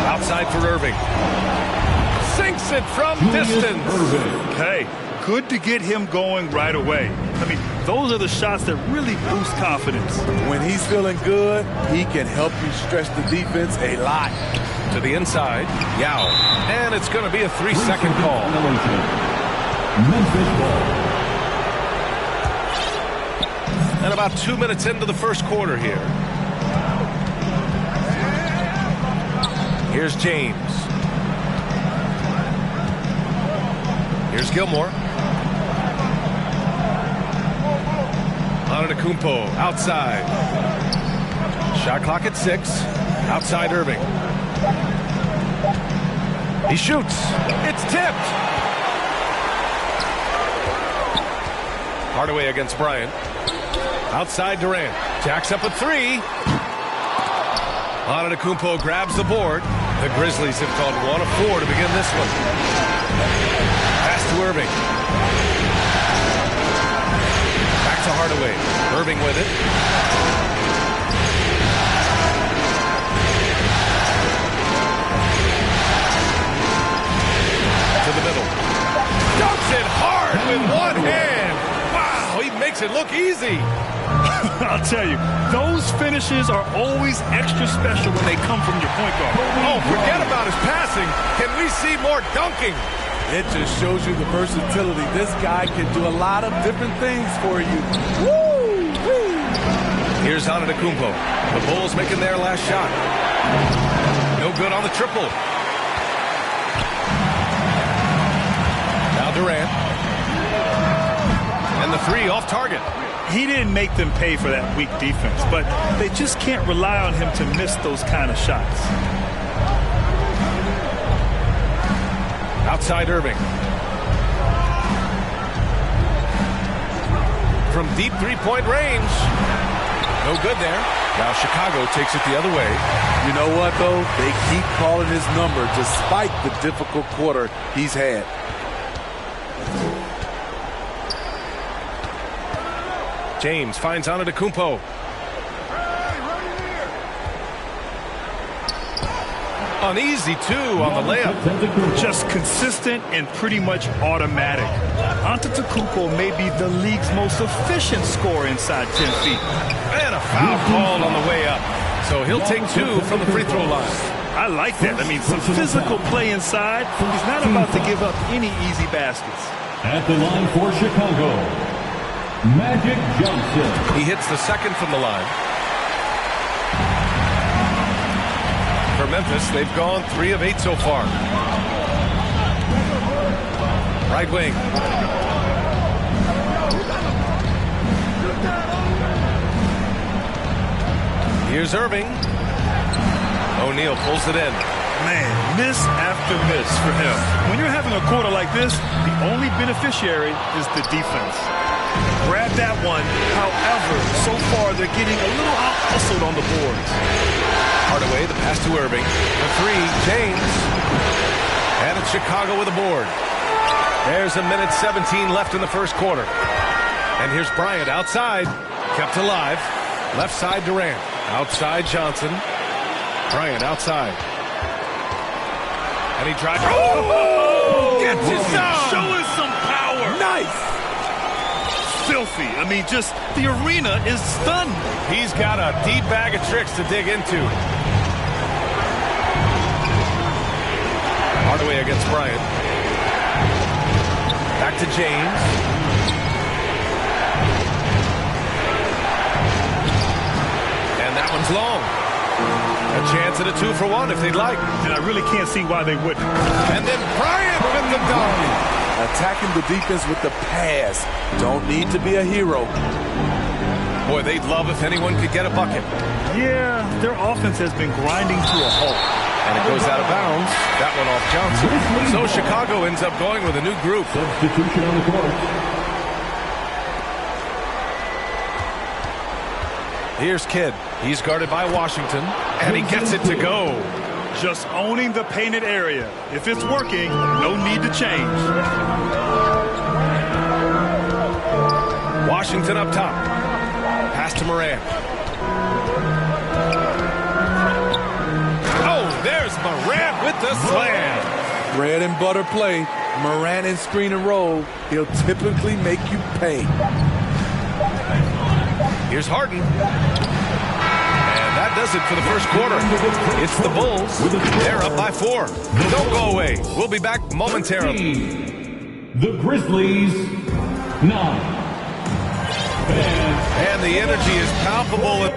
Outside for Irving. Sinks it from distance. Hey, good to get him going right away. I mean, those are the shots that really boost confidence. When he's feeling good, he can help you stretch the defense a lot. To the inside, Yao. And it's going to be a 3-second call. And about 2 minutes into the first quarter here. Here's James. Here's Gilmore. Antetokounmpo outside. Shot clock at 6. Outside Irving. He shoots. It's tipped. Hardaway against Bryant. Outside Durant. Jacks up a 3. Antetokounmpo grabs the board. The Grizzlies have gone 1 of 4 to begin this one. Pass to Irving. Back to Hardaway. Irving with it. To the middle. Dumps it hard. with one hand. Wow, he makes it look easy. I'll tell you, those finishes are always extra special when they come from your point guard. Oh, forget about his passing. Can we see more dunking? It just shows you the versatility. This guy can do a lot of different things for you. Woo! Woo! Here's Antetokounmpo. The Bulls making their last shot. No good on the triple. Now Durant. And the three off target. He didn't make them pay for that weak defense, but they just can't rely on him to miss those kind of shots. Outside Irving. From deep three-point range. No good there. Now Chicago takes it the other way. You know what, though? They keep calling his number despite the difficult quarter he's had. James finds Antetokounmpo. An easy two on the layup. Just consistent and pretty much automatic. Antetokounmpo may be the league's most efficient scorer inside 10 feet. And a foul called on the way up. So he'll take two from the free throw line. I like that. I mean, some physical play inside. He's not about to give up any easy baskets. At the line for Chicago, Magic Johnson. He hits the second from the line. For Memphis, they've gone 3 of 8 so far. Right wing. Here's Irving. O'Neal pulls it in. Man, miss after miss for him. When you're having a quarter like this, the only beneficiary is the defense. Grab that one. However, so far they're getting a little out-hustled on the boards. Hardaway, the pass to Irving. The three, James. And it's Chicago with a board. There's a minute 17 left in the first quarter. And here's Bryant outside. Kept alive. Left side Durant. Outside Johnson. Bryant outside. And he drives. Oh! Gets it down! Showing some power. Nice! Filthy. I mean, just the arena is stunned. He's got a deep bag of tricks to dig into. Hardaway against Bryant. Back to James. And that one's long. A chance at a 2-for-1 if they'd like. And I really can't see why they wouldn't. And then Bryant with the dunk. Attacking the defense with the pass. Don't need to be a hero. Boy, they'd love if anyone could get a bucket. Yeah, their offense has been grinding to a halt. And it goes out of bounds. That one off Johnson. So Chicago ends up going with a new group. Substitution on the court. Here's Kidd. He's guarded by Washington. And he gets it to go. Just owning the painted area. If it's working, no need to change. Washington up top. Pass to Morant. Oh, there's Morant with the slam. Bread and butter play. Morant in screen and roll. He'll typically make you pay. Here's Harden. And that does it for the first quarter. It's the Bulls. They're up by 4. Don't go away. We'll be back momentarily. The Grizzlies, 9. And the energy is palpable.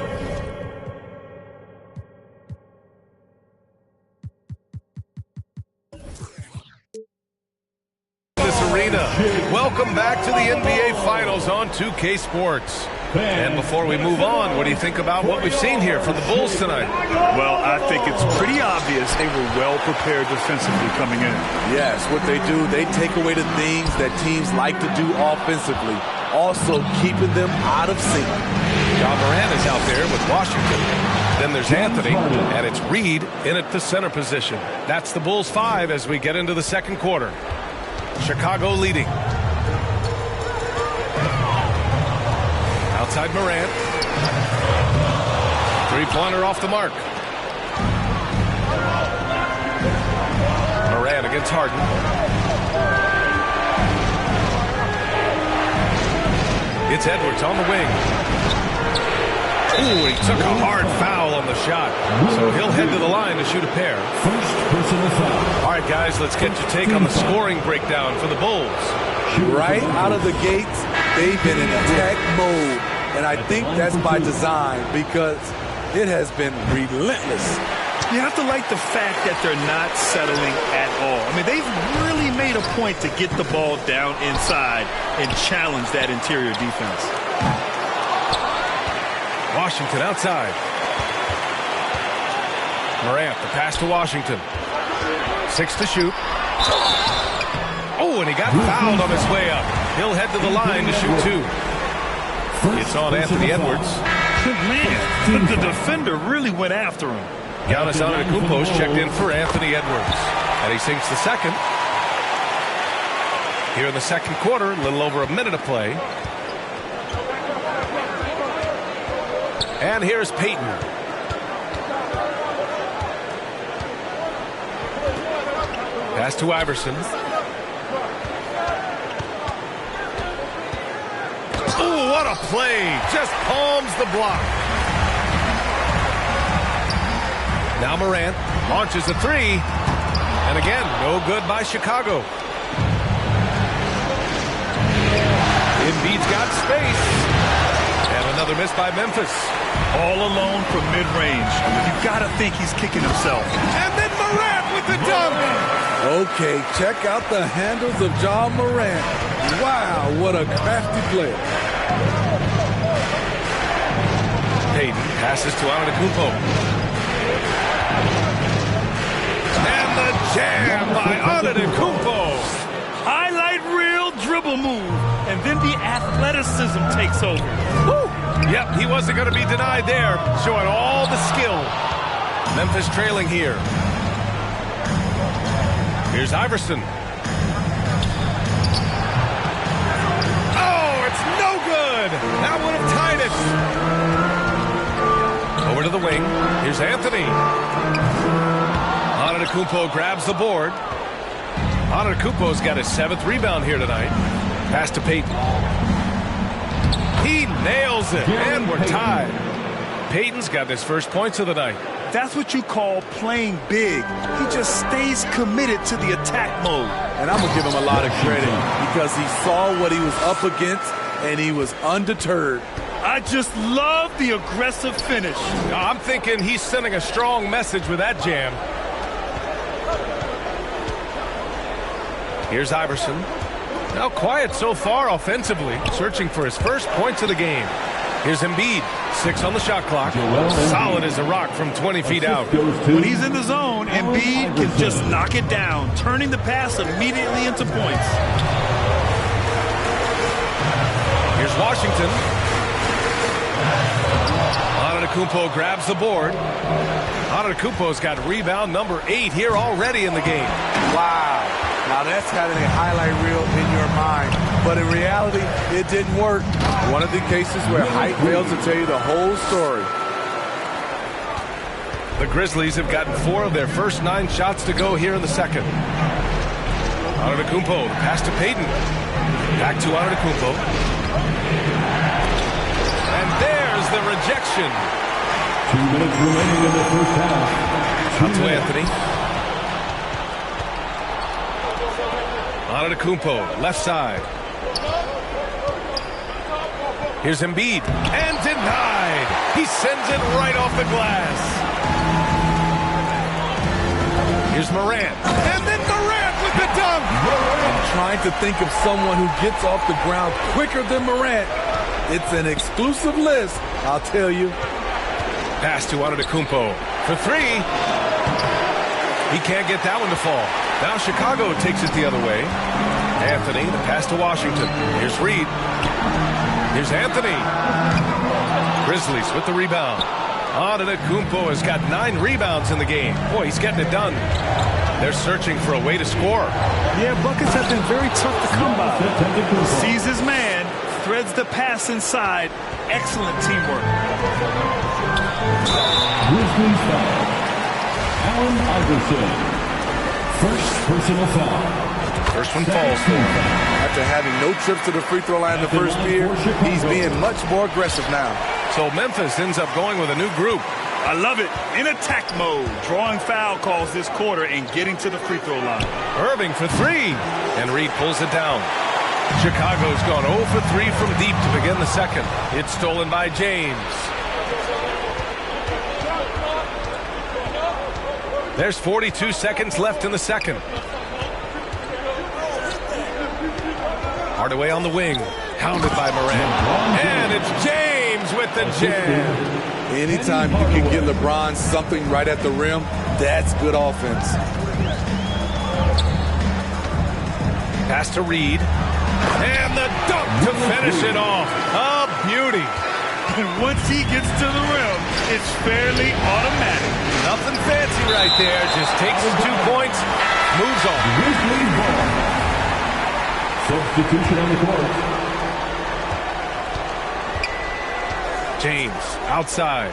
This arena. Welcome back to the NBA Finals on 2K Sports. And before we move on, what do you think about what we've seen here from the Bulls tonight? Well, I think it's pretty obvious they were well prepared defensively coming in. Yes, what they do, they take away the things that teams like to do offensively, also keeping them out of sync. John Morant is out there with Washington. Then there's Anthony, and it's Reed in at the center position. That's the Bulls 5 as we get into the second quarter. Chicago leading. Outside Morant. Three-pointer off the mark. Morant against Harden. It's Edwards on the wing. Ooh, he took a hard foul on the shot. So he'll head to the line to shoot a pair. First personal foul. All right, guys, let's get your take on the scoring breakdown for the Bulls. Right out of the gates, they've been in attack mode. And I think that's by design because it has been relentless. You have to like the fact that they're not settling at all. I mean, they've really made a point to get the ball down inside and challenge that interior defense. Washington outside. Morant, the pass to Washington. 6 to shoot. Oh, and he got fouled on his way up. He'll head to the line to shoot 2. It's on Anthony Edwards. Man, the defender really went after him. Giannis Antetokounmpo's checked in for Anthony Edwards. And he sinks the second. Here in the second quarter, a little over a minute of play. And here's Payton. Pass to Iverson. Oh, what a play. Just palms the block. Now Morant launches a 3. And again, no good by Chicago. Embiid's got space. And another miss by Memphis. All alone from mid-range. You've got to think he's kicking himself. And then Morant with the dunk. Okay, check out the handles of John Morant. Wow, what a crafty player. Payton passes to Antetokounmpo. And the jam by Antetokounmpo. Highlight reel dribble move. And then the athleticism takes over. Woo! Yep, he wasn't going to be denied there. Showing all the skill. Memphis trailing here. Here's Iverson. Oh, it's no good. That would have tied it. Over to the wing. Here's Anthony. Antetokounmpo grabs the board. Antetokounmpo's got his 7th rebound here tonight. Pass to Payton. He nails it, and we're tied. Payton's got his first points of the night. That's what you call playing big. He just stays committed to the attack mode. And I'm going to give him a lot of credit because he saw what he was up against, and he was undeterred. I just love the aggressive finish. I'm thinking he's sending a strong message with that jam. Here's Iverson. Now quiet so far offensively, searching for his first points of the game. Here's Embiid, 6 on the shot clock. Solid as a rock from 20 feet out. When he's in the zone, Embiid can just knock it down, turning the pass immediately into points. Here's Washington. Antetokounmpo grabs the board. Antetokounmpo's got rebound number 8 here already in the game. Wow. Now that's having a highlight reel in your mind. But in reality, it didn't work. One of the cases where height fails to tell you the whole story. The Grizzlies have gotten 4 of their first 9 shots to go here in the second. Antetokounmpo, pass to Payton. Back to Antetokounmpo. And there's the rejection. 2 minutes remaining in the first half. Out to Anthony. Antetokounmpo, left side. Here's Embiid, and denied. He sends it right off the glass. Here's Morant, and then Morant with the dunk. I'm trying to think of someone who gets off the ground quicker than Morant. It's an exclusive list, I'll tell you. Pass to Antetokounmpo for 3. He can't get that one to fall. Now Chicago takes it the other way. Anthony, the pass to Washington. Here's Reed. Here's Anthony. Grizzlies with the rebound. Antetokounmpo has got 9 rebounds in the game. Boy, he's getting it done. They're searching for a way to score. Yeah, buckets have been very tough to come by. Sees his man, threads the pass inside. Excellent teamwork. Grizzlies foul. Allen Iverson. First personal foul. First one falls for him. I after having no trips to the free throw line the first period, he's being much more aggressive now. So Memphis ends up going with a new group. I love it. In attack mode, drawing foul calls this quarter and getting to the free throw line. Irving for three, and Reed pulls it down. Chicago's gone 0 for 3 from deep to begin the second. It's stolen by James. There's 42 seconds left in the second. Hardaway on the wing, hounded by Morant. And it's James with the jam. Anytime you can get LeBron something right at the rim, that's good offense. Pass to Reed. And the dunk to finish it off. A beauty. And once he gets to the rim, it's fairly automatic. Nothing fancy right there. Just takes 2 points, moves on. Substitution on the court. James outside.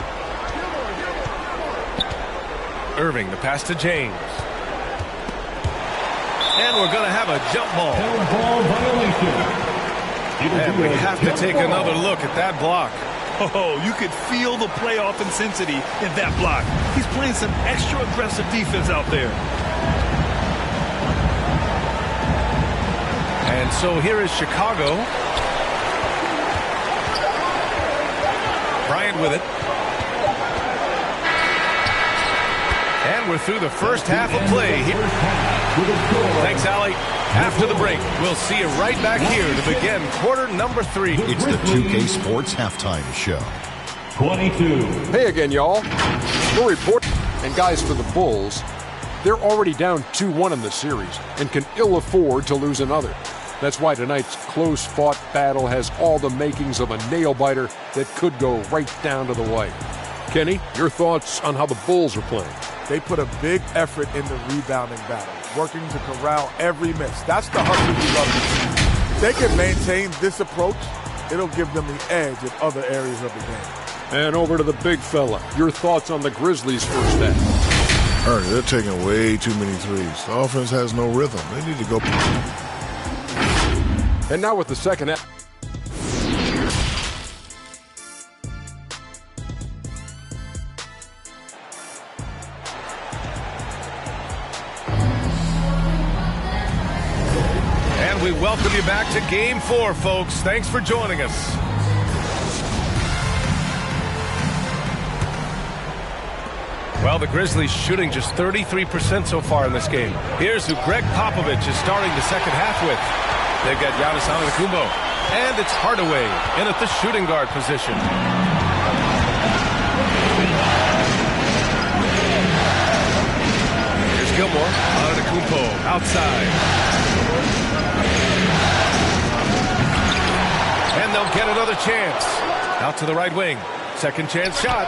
Irving, the pass to James. And we're going to have a jump ball. Ball violation. And we have to take another look at that block. Oh, you could feel the playoff intensity in that block. He's playing some extra aggressive defense out there. And so here is Chicago. Bryant with it. And we're through the first half of play here. Thanks, Allie. After the break, we'll see you right back here to begin quarter number 3. It's the 2K Sports Halftime Show. 22. Hey again, y'all. No report. And guys, for the Bulls, they're already down 2-1 in the series and can ill afford to lose another. That's why tonight's close-fought battle has all the makings of a nail-biter that could go right down to the wire. Kenny, your thoughts on how the Bulls are playing? They put a big effort in the rebounding battle, working to corral every miss. That's the hustle we love to see. If they can maintain this approach, it'll give them the edge in other areas of the game. And over to the big fella. Your thoughts on the Grizzlies' first half? Ernie, they're taking way too many threes. The offense has no rhythm. They need to go. And now with the second half. And we welcome you back to Game 4, folks. Thanks for joining us. Well, the Grizzlies shooting just 33% so far in this game. Here's who Greg Popovich is starting the second half with. They've got Giannis Antetokounmpo, and it's Hardaway in at the shooting guard position. Here's Gilmore, Antetokounmpo outside. And they'll get another chance. Out to the right wing. Second chance shot.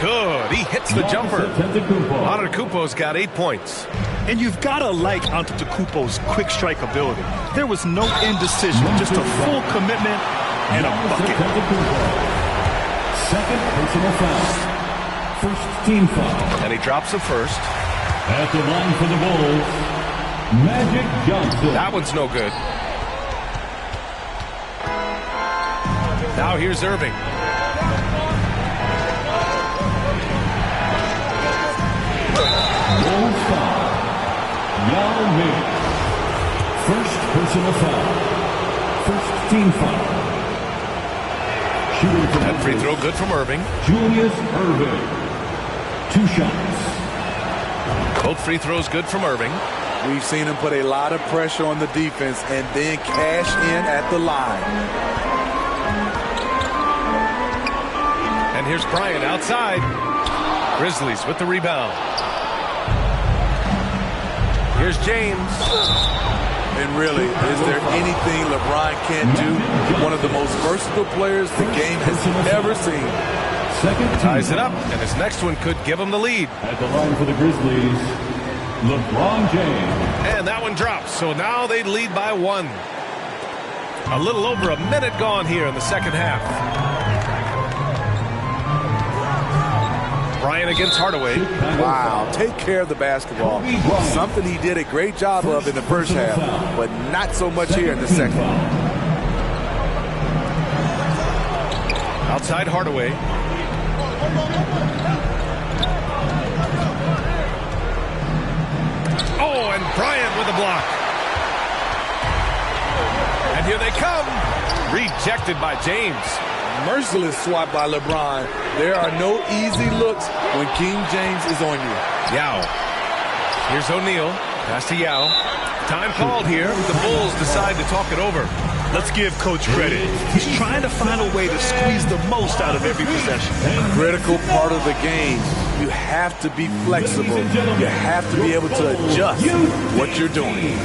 Good. He hits the jumper. Antetokounmpo's got 8 points. And you've got to like Antetokounmpo's quick strike ability. There was no indecision, just a full commitment and a bucket. Second personal foul. First team foul. And he drops the first. At the line for the Bulls, Magic Johnson. That one's no good. Now here's Irving. Bulls foul. Yao Ming. First personal foul. First team foul. Shooting from that free throw good from Irving. Julius Irving. 2 shots. Both free throws good from Irving. We've seen him put a lot of pressure on the defense and then cash in at the line. And here's Bryant outside. Grizzlies with the rebound. Here's James. And really, is there anything LeBron can't do? One of the most versatile players the game has ever seen. Ties it up, and his next one could give him the lead. At the line for the Grizzlies, LeBron James. And that one drops, so now they lead by 1. A little over a minute gone here in the second half. Bryant against Hardaway. Wow, take care of the basketball. Something he did a great job of in the first half, but not so much here in the second. Outside Hardaway. Oh, and Bryant with a block. And here they come. Rejected by James. Merciless swat by LeBron. There are no easy looks when King James is on you. Yao. Here's O'Neal. Pass to Yao. Time called here. The Bulls decide to talk it over. Let's give Coach credit. He's trying to find a way to squeeze the most out of every possession. Critical part of the game. You have to be flexible. You have to be able to adjust what you're doing.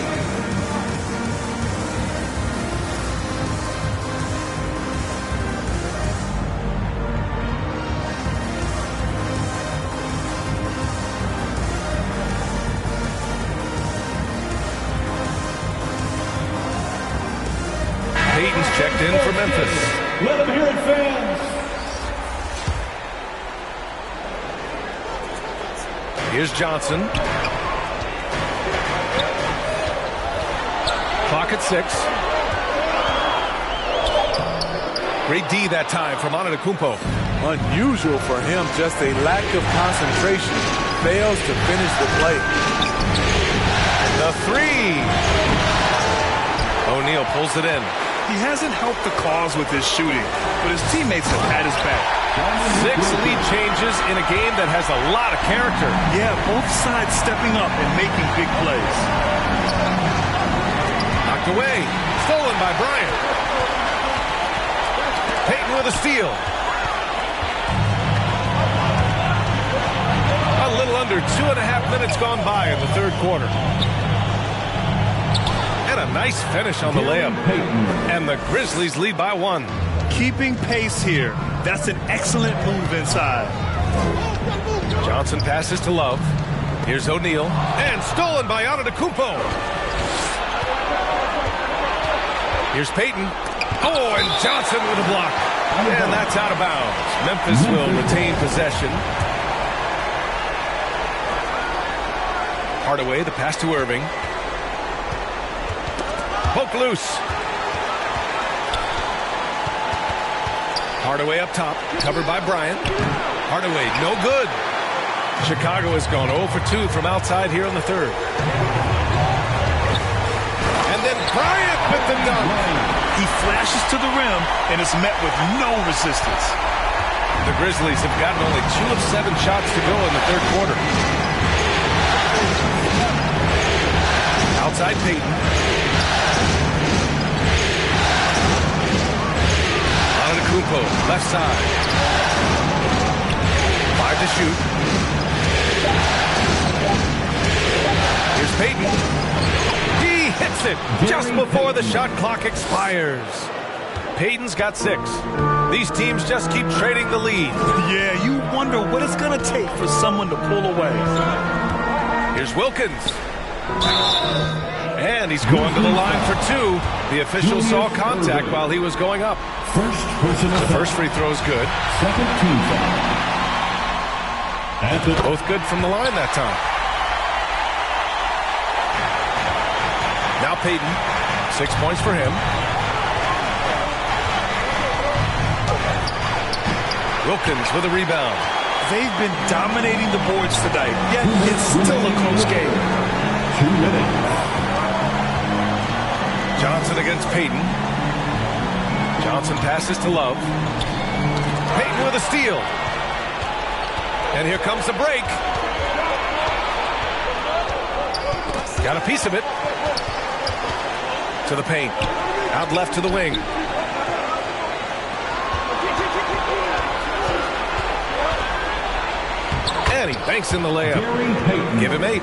Payton's checked in for Memphis. Let them hear it, fans. Here's Johnson. Clock at 6. Great D that time from Antetokounmpo. Unusual for him, just a lack of concentration. Fails to finish the play. The 3. O'Neal pulls it in. He hasn't helped the cause with his shooting, but his teammates have had his back. 6 lead changes in a game that has a lot of character. Yeah, both sides stepping up and making big plays. Knocked away. Stolen by Bryant. Payton with a steal. A little under 2.5 minutes gone by in the third quarter. And a nice finish on the layup. And the Grizzlies lead by 1. Keeping pace here. That's an excellent move inside. Johnson passes to Love. Here's O'Neal. And stolen by Antetokounmpo. Here's Payton. Oh, and Johnson with a block. And that's out of bounds. Memphis will retain possession. Hardaway, the pass to Irving. Poke loose. Hardaway up top, covered by Bryant. Hardaway, no good. Chicago has gone 0 for 2 from outside here in the third. And then Bryant with the dunk. He flashes to the rim and is met with no resistance. The Grizzlies have gotten only 2 of 7 shots to go in the third quarter. Outside Payton. Antetokounmpo, left side. 5 to shoot. Here's Payton. He hits it just before the shot clock expires. Payton's got 6. These teams just keep trading the lead. Yeah, you wonder what it's going to take for someone to pull away. Here's Wilkins. And he's going to the line for 2. The official saw contact while he was going up. The first free throw is good. Second team foul. Both good from the line that time. Now Payton. 6 points for him. Wilkins with a rebound. They've been dominating the boards tonight, yet it's still a close game. 2 minutes. Johnson against Payton. Johnson passes to Love. Payton with a steal. And here comes the break. Got a piece of it. To the paint. Out left to the wing. And he banks in the layup. Give him 8.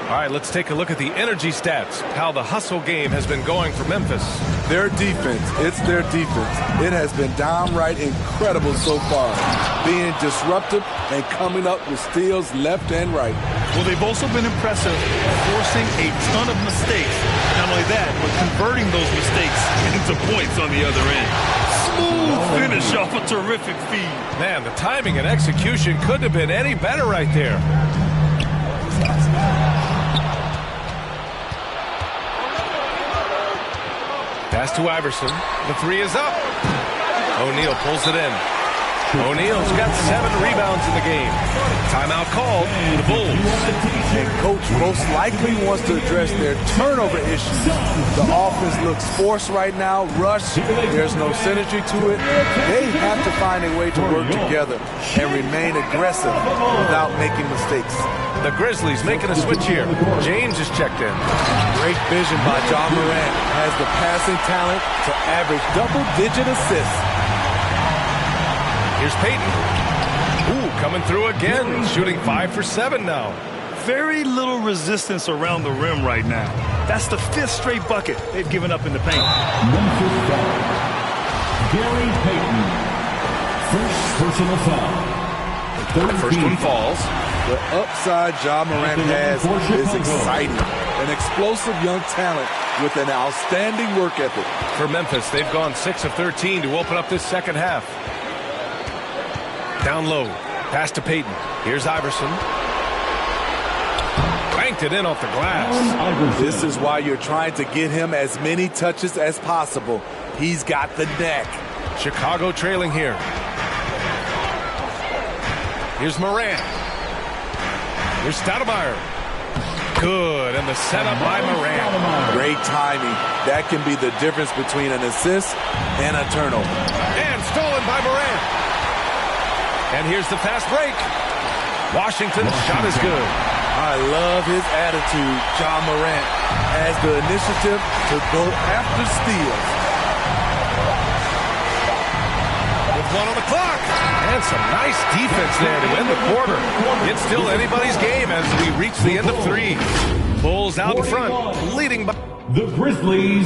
All right, let's take a look at the energy stats, how the hustle game has been going for Memphis. Their defense, it's their defense. It has been downright incredible so far, being disruptive and coming up with steals left and right. Well, they've also been impressive, forcing a ton of mistakes. Not only that, but converting those mistakes into millions of points on the other end. Smooth finish off a terrific feed. Man, the timing and execution couldn't have been any better right there. Pass to Iverson. The three is up. O'Neal pulls it in. O'Neal's got 7 rebounds in the game. Timeout called for the Bulls. And coach most likely wants to address their turnover issues. The offense looks forced right now, rushed. There's no synergy to it. They have to find a way to work together and remain aggressive without making mistakes. The Grizzlies making a switch here. James is checked in. Great vision by John Morant. Has the passing talent to average double-digit assists. Here's Payton. Ooh, coming through again. Shooting 5 for 7 now. Very little resistance around the rim right now. That's the 5th straight bucket they've given up in the paint. Memphis foul. Gary Payton. First personal foul. The first one falls. The upside John Morant has is exciting. An explosive young talent with an outstanding work ethic. For Memphis, they've gone 6 of 13 to open up this second half. Down low. Pass to Payton. Here's Iverson. Banked it in off the glass. This is why you're trying to get him as many touches as possible. He's got the neck. Chicago trailing here. Here's Morant. Here's Stoudemire. Good, and the setup by Morant. Great timing. That can be the difference between an assist and a turnover. And stolen by Morant. And here's the fast break. Washington's shot is good. I love his attitude. John Morant has the initiative to go after steals. With 1 on the clock. And some nice defense there to end the quarter. It's still anybody's game as we reach the end of 3. Bulls out in front, leading by the Grizzlies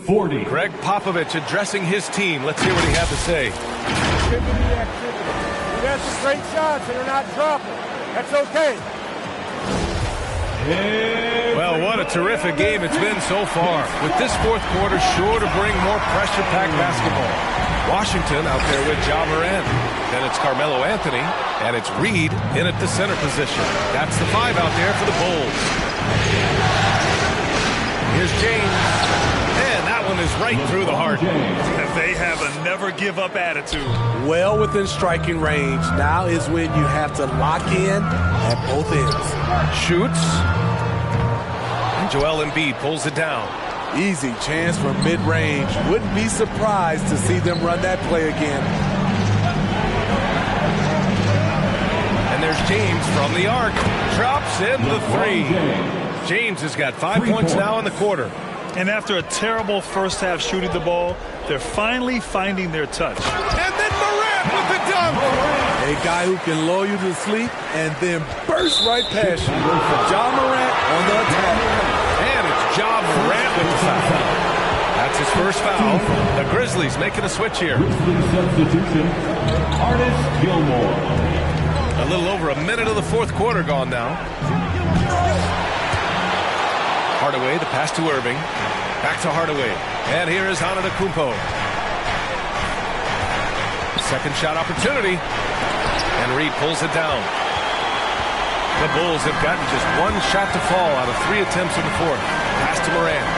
40. Greg Popovich addressing his team. Let's hear what he had to say. We got some great shots and they're not dropping. That's okay. Well, what a terrific game it's been so far. With this fourth quarter sure to bring more pressure-packed basketball. Washington out there with Ja Morant. Then it's Carmelo Anthony, and it's Reed in at the center position. That's the 5 out there for the Bulls. Here's James. And that one is right through the heart. They have a never-give-up attitude. Well within striking range. Now is when you have to lock in at both ends. Shoots. And Joel Embiid pulls it down. Easy chance for mid-range. Wouldn't be surprised to see them run that play again. And there's James from the arc. Drops in the 3. James has got 5 points now in the quarter. And after a terrible first half shooting the ball, they're finally finding their touch. And then Morant with the dunk. A guy who can lull you to sleep and then burst right past you. John Morant on the attack. And it's John Morant with the foul. That's his first foul. The Grizzlies making a switch here. Grizzlies substitution. Artist Gilmore. A little over a minute of the fourth quarter gone now. Hardaway, the pass to Irving. Back to Hardaway. And here is Antetokounmpo. Second shot opportunity. And Reed pulls it down. The Bulls have gotten just 1 shot to fall out of 3 attempts in the fourth. Pass to Morant.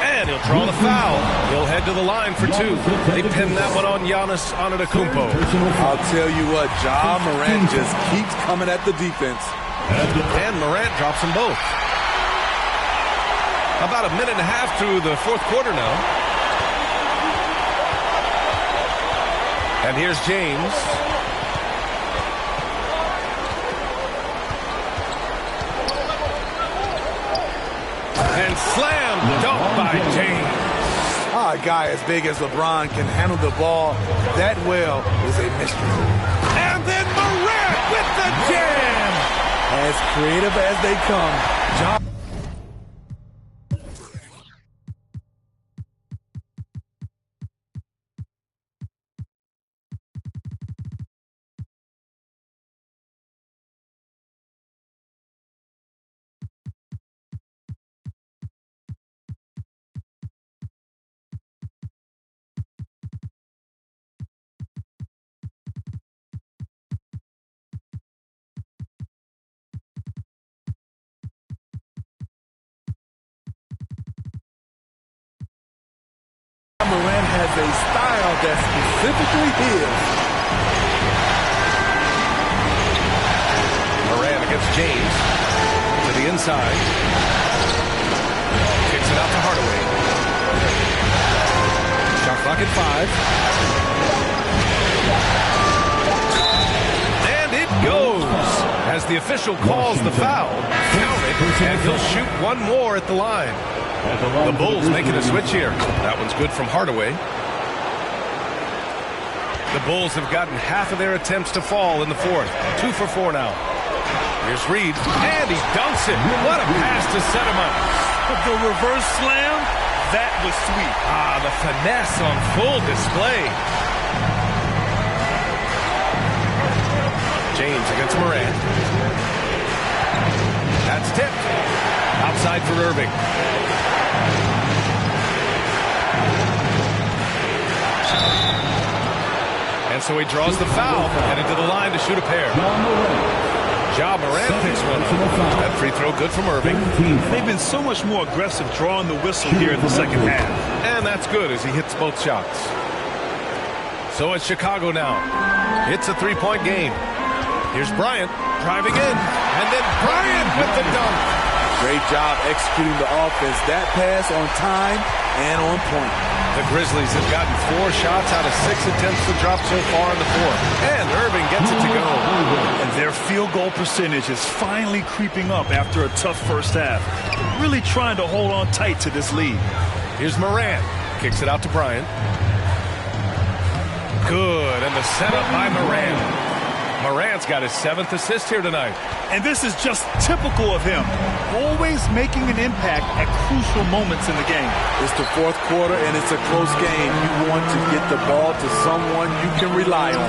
And he'll draw the foul. He'll head to the line for 2. They pin that one on Giannis Antetokounmpo. I'll tell you what, Ja Morant just keeps coming at the defense. And Morant drops them both. About a minute and a half through the fourth quarter now. And here's James. And slam dunk by James. A guy as big as LeBron can handle the ball that well is a mystery. And then Morant with the jam. As creative as they come, Ja has a style that's specifically his. Moran against James. To the inside. Kicks it out to Hardaway. Shot clock at 5. And it goes. As the official calls the foul, count it, and he'll shoot one more at the line. The Bulls making a switch here. That one's good from Hardaway. The Bulls have gotten half of their attempts to fall in the fourth. 2 for 4 now. Here's Reed, and he dunks it. What a pass to set him up. The reverse slam, that was sweet. The finesse on full display. James against Moran. That's tipped. Outside for Irving. And so he draws the foul, headed to the line to shoot a pair. Ja Morant picks one up. That free throw good from Irving. They've been so much more aggressive drawing the whistle here in the second half. And that's good as he hits both shots. So it's Chicago now. It's a three-point game. Here's Bryant driving in. And then Bryant with the dunk. Great job executing the offense. That pass on time and on point. The Grizzlies have gotten 4 shots out of 6 attempts to drop so far in the fourth. And Irving gets it to go. And their field goal percentage is finally creeping up after a tough first half. Really trying to hold on tight to this lead. Here's Moran. Kicks it out to Bryant. Good. And the setup by Moran. Morant's got his 7th assist here tonight. And this is just typical of him. Always making an impact at crucial moments in the game. It's the fourth quarter and it's a close game. You want to get the ball to someone you can rely on.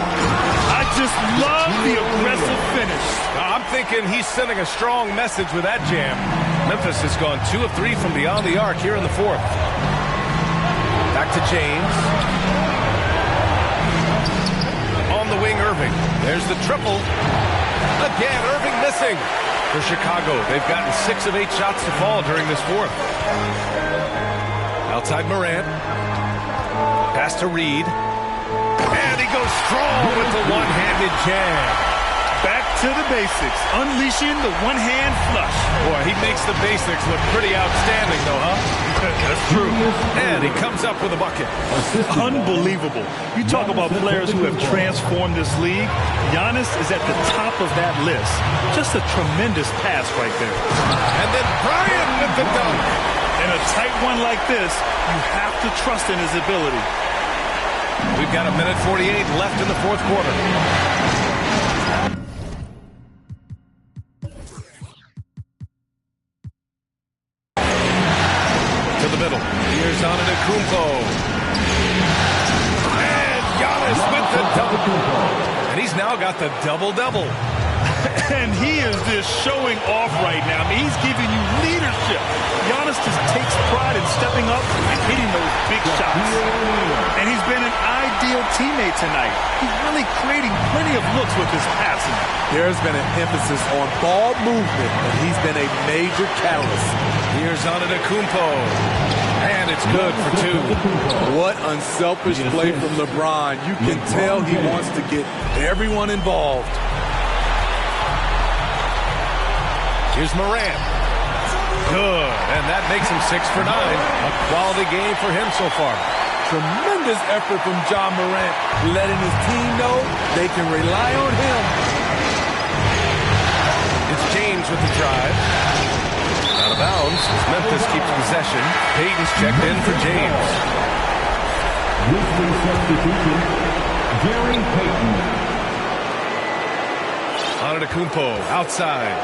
I just love the aggressive finish. I'm thinking he's sending a strong message with that jam. Memphis has gone 2 of 3 from beyond the arc here in the fourth. Back to James. On the wing, Irving. There's the triple. Again, Irving missing. For Chicago, they've gotten 6 of 8 shots to fall during this fourth. Outside Morant. Pass to Reed. And he goes strong with the one-handed jam. Back to the basics, unleashing the one-hand flush. Boy, he makes the basics look pretty outstanding, though, huh? That's true. And he comes up with a bucket. Unbelievable. You talk about players who have transformed this league. Giannis is at the top of that list. Just a tremendous pass right there. And then Bryant with the dunk. In a tight one like this, you have to trust in his ability. We've got 1:48 left in the fourth quarter. Middle. Here's Antetokounmpo. And Giannis with the dunk. And he's now got the double-double. And he is just showing off right now. I mean, he's giving you leadership. Giannis just takes pride in stepping up and hitting those big shots. And he's been an ideal teammate tonight. He's really creating plenty of looks with his passing. There's been an emphasis on ball movement, and he's been a major catalyst. Here's Antetokounmpo. And it's good for 2. What unselfish play from LeBron. You can tell he wants to get everyone involved. Here's Moran. Good. And that makes him 6 for 9. A quality game for him so far. Tremendous effort from Ja Morant, letting his team know they can rely on him. It's James with the drive. Out of bounds as Memphis keeps possession. Payton's checked in for James. With substitution, Gary Payton. Antetokounmpo outside.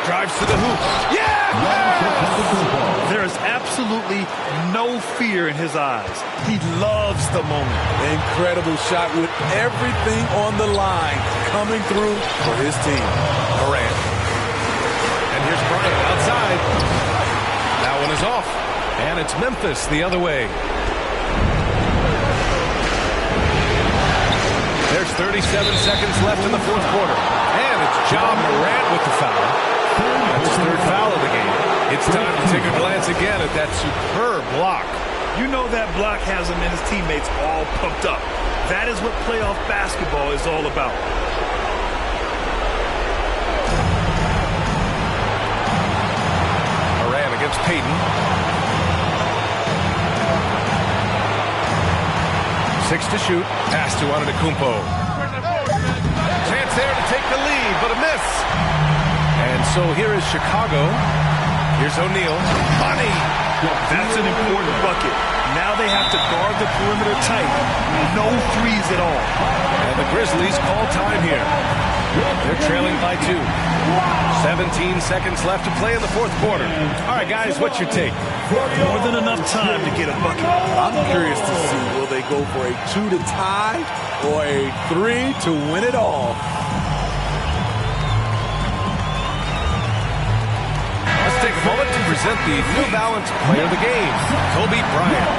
Drives to the hoop. Yeah! There is absolutely no fear in his eyes. He loves the moment. Incredible shot with everything on the line coming through for his team. Morant. And here's Bryant outside. That one is off. And it's Memphis the other way. There's 37 seconds left in the fourth quarter. And it's Ja Morant with the foul. That's his 3rd foul of the game. It's time to take a glance again at that superb block You know that block has him and his teammates all pumped up. That is what playoff basketball is all about. Moran against Payton. 6 to shoot. Pass to Antetokounmpo. Chance there to take the lead, but a miss. And so here is Chicago. Here's O'Neal. Money! That's an important bucket. Now they have to guard the perimeter tight. No threes at all. And the Grizzlies call time here. They're trailing by 2. 17 seconds left to play in the fourth quarter. All right, guys, what's your take? More than enough time to get a bucket. I'm curious to see, will they go for a 2 to tie or a 3 to win it all? Let's take a moment to present the New Balance Player of the Game, Kobe Bryant.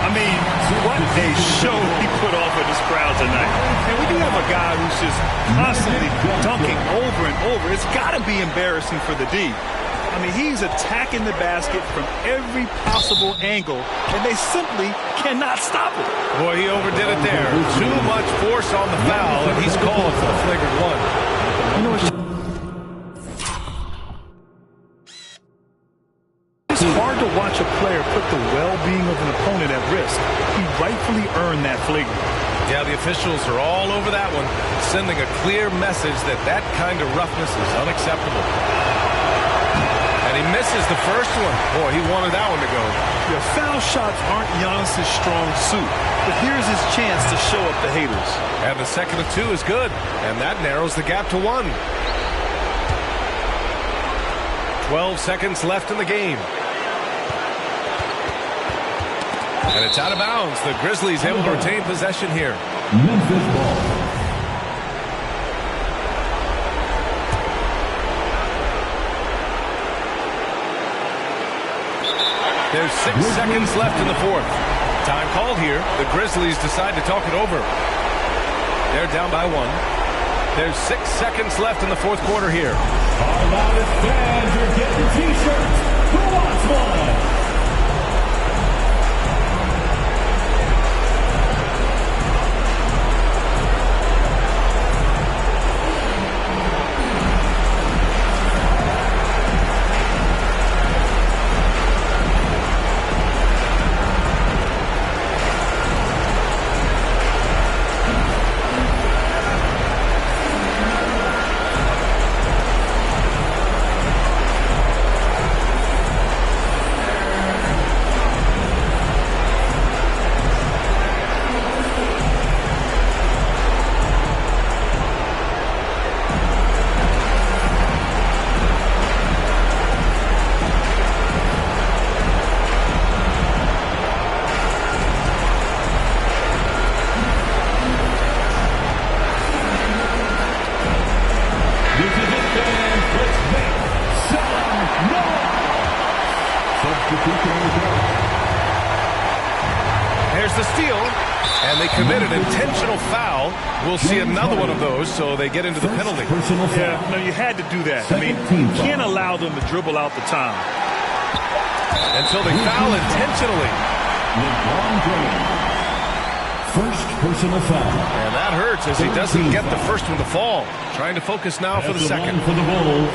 I mean, what a show he put off with this crowd tonight. And when you have a guy who's just constantly dunking over and over, it's got to be embarrassing for the D. I mean, he's attacking the basket from every possible angle, and they simply cannot stop it. Boy, he overdid it there. Too much force on the foul, and he's called for the flagrant one. You know, it's hard to watch a player put the well-being of an opponent at risk. He rightfully earned that flagrant. Yeah, the officials are all over that one, sending a clear message that that kind of roughness is unacceptable. And he misses the first one. Boy, he wanted that one to go. Yeah, foul shots aren't Giannis's strong suit, but here's his chance to show up the haters. And the second of 2 is good, and that narrows the gap to 1. 12 seconds left in the game. And it's out of bounds. The Grizzlies able to retain possession here. Memphis ball. There's 6 seconds left in the fourth. Time called here. The Grizzlies decide to talk it over. They're down by 1. There's 6 seconds left in the fourth quarter here. Our loudest fans are getting T-shirts. Who wants one? There's the steal, and they committed an intentional foul. We'll see another one of those, so they get into the penalty. Yeah, no, you had to do that. I mean, you can't allow them to dribble out the time. Until they foul intentionally. First personal foul. And that hurts as he doesn't get the first one to fall. Trying to focus now for the second. For the Bulls,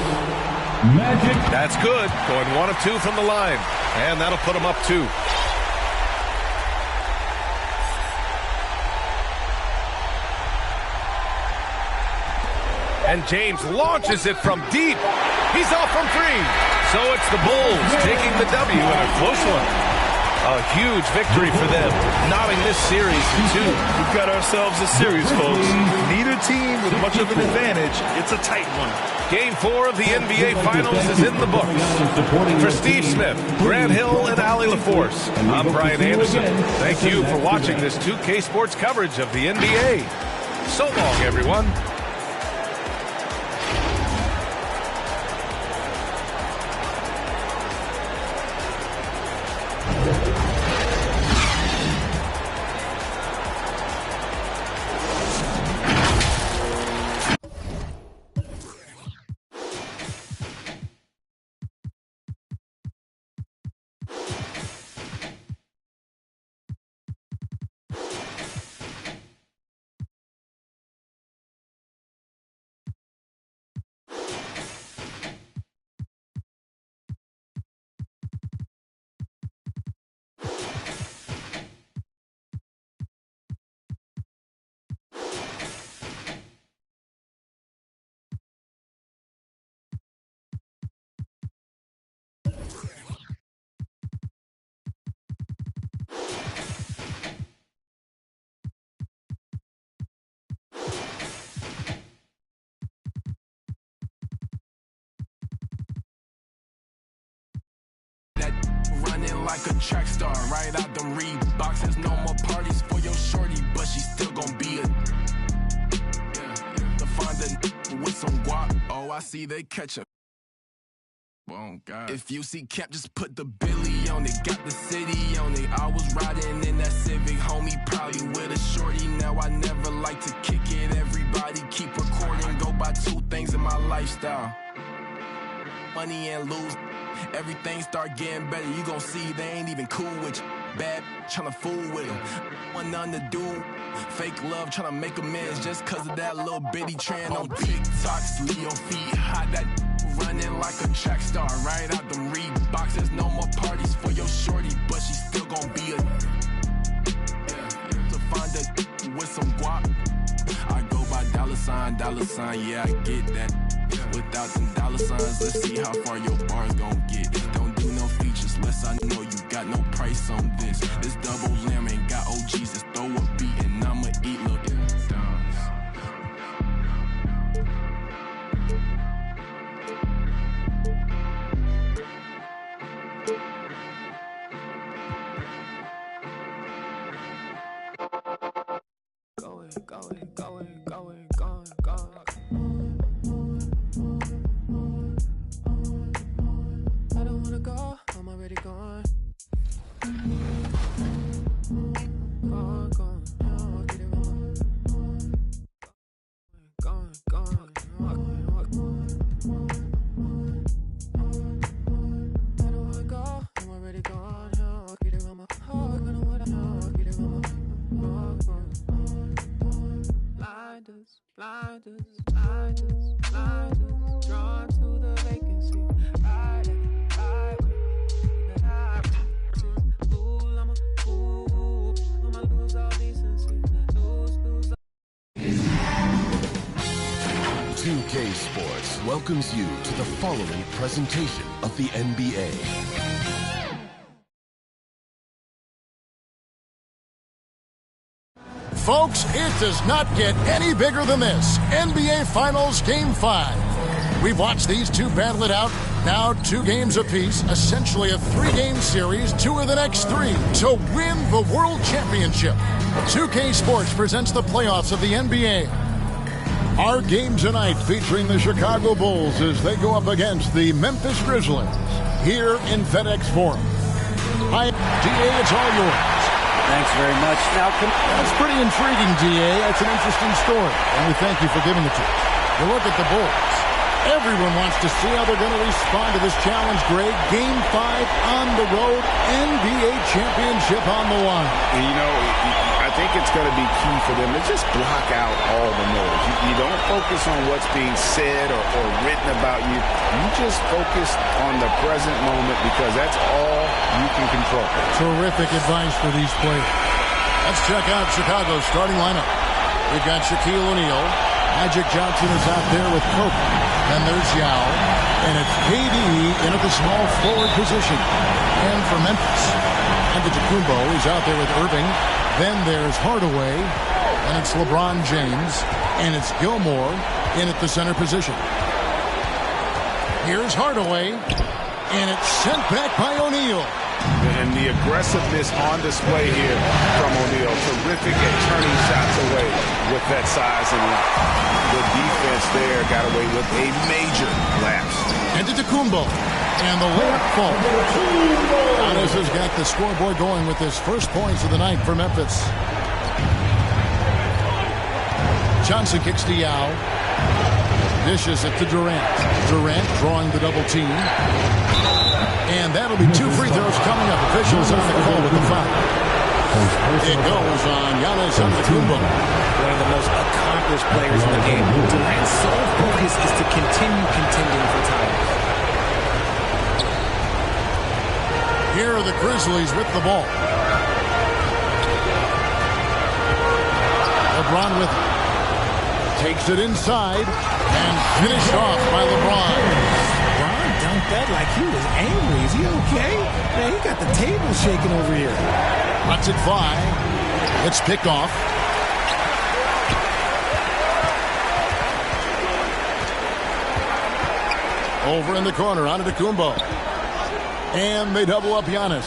Magic. That's good. Going 1 of 2 from the line. And that'll put him up 2. And James launches it from deep. He's off from 3. So it's the Bulls taking the W in a close one. A huge victory for them, knotting this series to 2. We've got ourselves a series, folks. Neither team with much of an advantage. It's a tight one. Game 4 of the NBA Finals is in the books. For Steve Smith, Grant Hill, and Allie LaForce, I'm Brian Anderson. Thank you for watching this 2K Sports coverage of the NBA. So long, everyone. like a track star. Right out them Reeboks. There's no more parties for your shorty, but she still gon' be a. To find a with some guap. Oh, I see they catch up. Oh, God. If you see Cap, just put the Billy on it. Got the city on it. I was riding in that Civic, homie, probably with a shorty. Now I never like to kick it. Everybody keep recording. Go by two things in my lifestyle. Money and lose. Everything start getting better. You gon' see they ain't even cool with you. Bad tryna fool with them. Want nothing to do. Fake love tryna make amends just cause of that little bitty trend on TikTok. Leo feet hot, that running like a track star. Right out them Reeboks. There's no more parties for your shorty, but she still gon' be a. To find a with some guap. I go by dollar sign, yeah, I get that. Without them dollar signs, let's see how far your bars gon' get. Don't do no features unless I know you got no price on this. This double lamb ain't got OGs, just throw a beat and I'ma eat, look. I don't wanna go, I'm already gone. Gone, I'll get it wrong. Gone. I don't wanna go, I'm already gone. I'll get it wrong. I'll get it wrong. Blinders, drawn to the vacancy. Fool, I'm a fool. I'ma lose all decency. Lose. 2K Sports welcomes you to the following presentation of the NBA. Folks, it does not get any bigger than this. NBA Finals Game 5. We've watched these two battle it out. Now 2 games apiece, essentially a 3-game series, 2 of the next 3 to win the World Championship. 2K Sports presents the playoffs of the NBA. Our game tonight featuring the Chicago Bulls as they go up against the Memphis Grizzlies here in FedEx Forum. Hi, DA, it's all yours. Thanks very much. Now, that's pretty intriguing, DA. That's an interesting story, and we thank you for giving it to us. You look at the Bulls. Everyone wants to see how they're going to respond to this challenge, Greg. Game 5 on the road, NBA championship on the line. You know, I think it's going to be key for them to just block out all the noise. You don't focus on what's being said or written about you. You just focus on the present moment because that's all you can control. Terrific advice for these players. Let's check out Chicago's starting lineup. We've got Shaquille O'Neal. Magic Johnson is out there with Kobe. Then there's Yao. And it's KD in at the small forward position. And for Memphis, Antetokounmpo is out there with Irving. Then there's Hardaway. And it's LeBron James. And it's Gilmore in at the center position. Here's Hardaway. And it's sent back by O'Neal. And the aggressiveness on display here from O'Neal. Terrific at turning shots away with that size and length. The defense there got away with a major lapse. Antetokounmpo. And the layup falls. Giannis has got the scoreboard going with his first points of the night for Memphis. Johnson kicks to Yao. Dishes it to Durant. Durant drawing the double team. And that'll be 2 free throws coming up. Officials on the call with the foul. It goes on Giannis Antetokounmpo. One of the most accomplished players in the game. Durant's sole focus is to continue contending for titles. Here are the Grizzlies with the ball. LeBron with it. Takes it inside and finished off by LeBron. LeBron dunked that like he was angry. Is he okay? Man, he got the table shaking over here. Lets it fly. It's picked off. Over in the corner, Antetokounmpo. And they double up Giannis.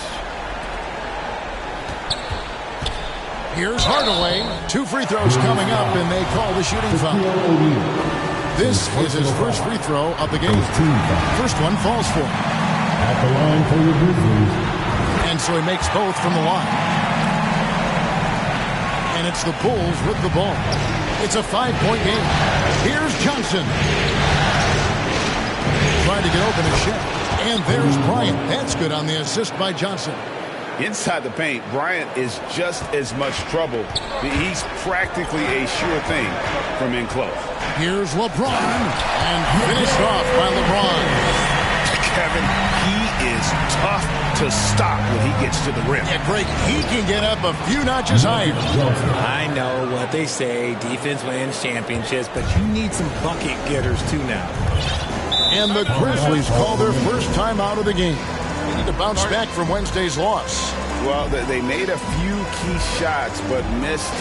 Here's Hardaway. 2 free throws coming up, and they call the shooting foul. This is his first free throw of the game. First one falls for him. At the line for your Grizzlies. And so he makes both from the line. And it's the Bulls with the ball. It's a 5-point game. Here's Johnson. Trying to get open a shot. And there's Bryant. That's good on the assist by Johnson. Inside the paint, Bryant is just as much trouble. He's practically a sure thing from in close. Here's LeBron. And finished off by LeBron. Kevin, he is tough to stop when he gets to the rim. Yeah, Greg, he can get up a few notches higher. I know what they say, defense wins championships, but you need some bucket getters too now. And the Grizzlies call their first time out of the game. They need to bounce back from Wednesday's loss. Well, they made a few key shots, but missed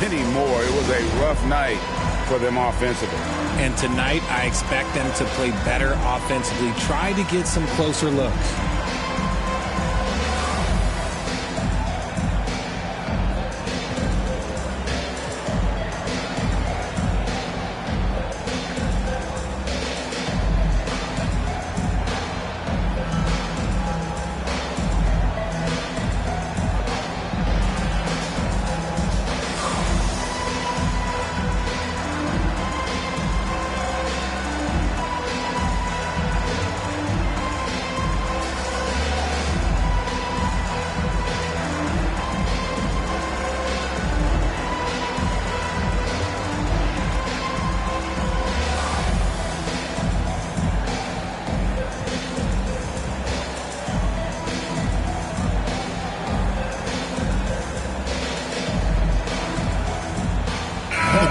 many more. It was a rough night for them offensively. And tonight, I expect them to play better offensively. Try to get some closer looks.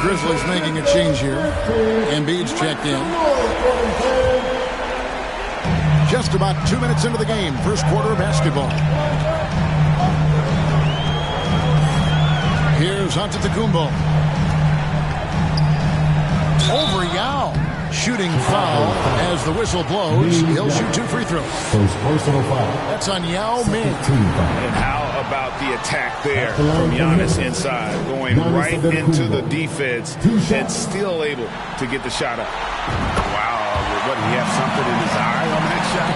Grizzlies making a change here. Embiid's checked in. Just about 2 minutes into the game. First quarter of basketball. Here's Antetokounmpo. Over Yao. Shooting foul as the whistle blows. He'll shoot 2 free throws. Personal foul. That's on Yao Ming. And how about the attack there from Giannis inside, going right into the defense and still able to get the shot up. Wow, what, did he have something in his eye on that shot?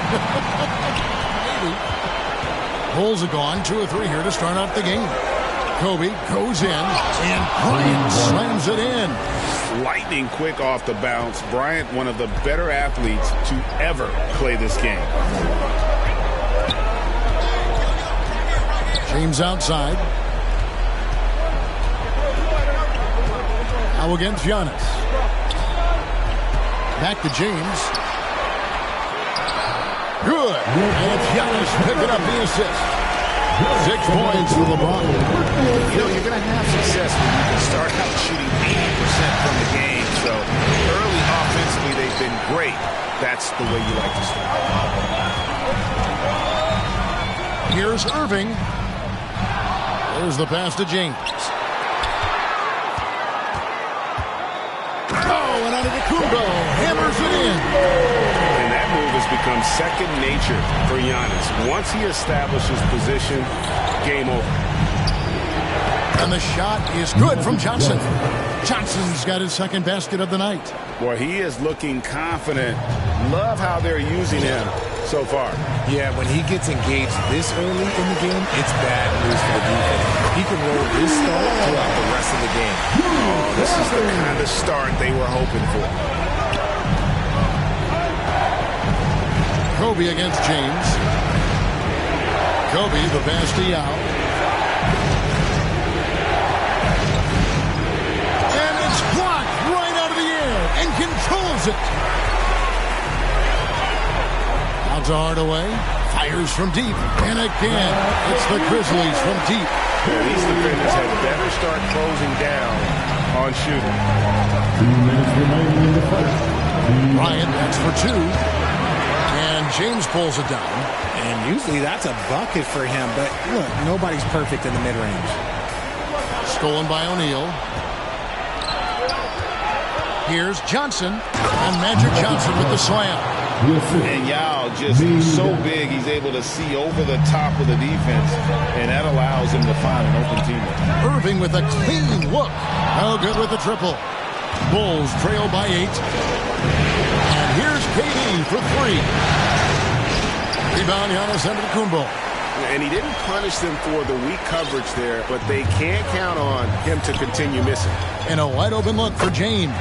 Maybe. Bulls are gone, 2 or 3 here to start out the game. Kobe goes in, and Bryant slams it in. Lightning quick off the bounce. Bryant, one of the better athletes to ever play this game. James outside. Now against Giannis. Back to James. Good. And Giannis picking up the assist. 6 points for LeBron. You know, you're going to have success when you can start out shooting 80% from the game. So early offensively, they've been great. That's the way you like to start. Here's Irving. There's the pass to James. Oh, and Antetokounmpo hammers it in. And that move has become second nature for Giannis. Once he establishes position, game over. And the shot is good from Johnson. Johnson's got his second basket of the night. Well, he is looking confident. Love how they're using him so far. Yeah, when he gets engaged this early in the game, it's bad news for the defense. He can roll this start throughout the rest of the game. Oh, this is the kind of start they were hoping for. Kobe against James. Kobe, the pass to Yao. And it's blocked right out of the air and controls it. Out to Hardaway. Fires from deep. And again, it's the Grizzlies from deep. Yeah, these defenders had better start closing down on shooting. 2 minutes remaining in the first. Bryant, that's for 2. And James pulls it down. And usually that's a bucket for him. But look, nobody's perfect in the mid-range. Stolen by O'Neal. Here's Johnson. And Magic Johnson with the slam. And Yao just so big, he's able to see over the top of the defense, and that allows him to find an open teammate. Irving with a clean look. No good with the triple. Bulls trail by 8. And here's KD for 3. Rebound, Giannis Antetokounmpo. And he didn't punish them for the weak coverage there, but they can't count on him to continue missing. And a wide open look for James.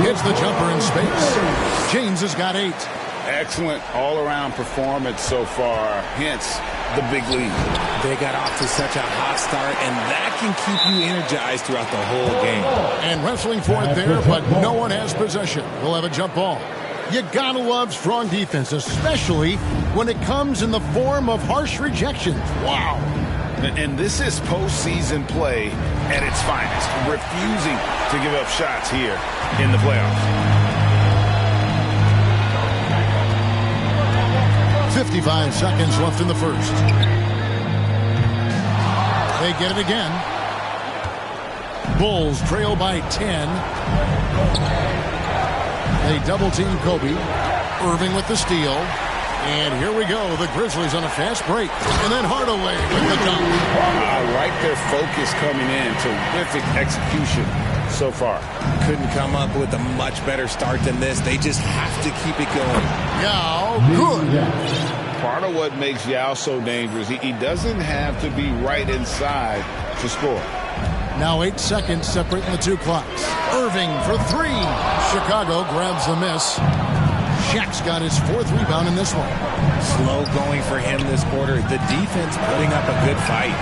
Gets the jumper in space. James has got 8. Excellent all-around performance so far, hence the big lead. They got off to such a hot start, and that can keep you energized throughout the whole game. And wrestling for it there, but no one has possession. We'll have a jump ball. You gotta love strong defense, especially when it comes in the form of harsh rejections. Wow. And this is postseason play at its finest, refusing to give up shots here in the playoffs. 55 seconds left in the first. They get it again. Bulls trail by 10. They double-team Kobe. Irving with the steal. And here we go. The Grizzlies on a fast break. And then Hardaway with the dunk. I like their focus coming in. Terrific execution so far. Couldn't come up with a much better start than this. They just have to keep it going. Yao, good. Part of what makes Yao so dangerous, he doesn't have to be right inside to score. Now 8 seconds separating the two clocks. Irving for 3. Chicago grabs the miss. Shaq's got his 4th rebound in this one. Slow going for him this quarter. The defense putting up a good fight.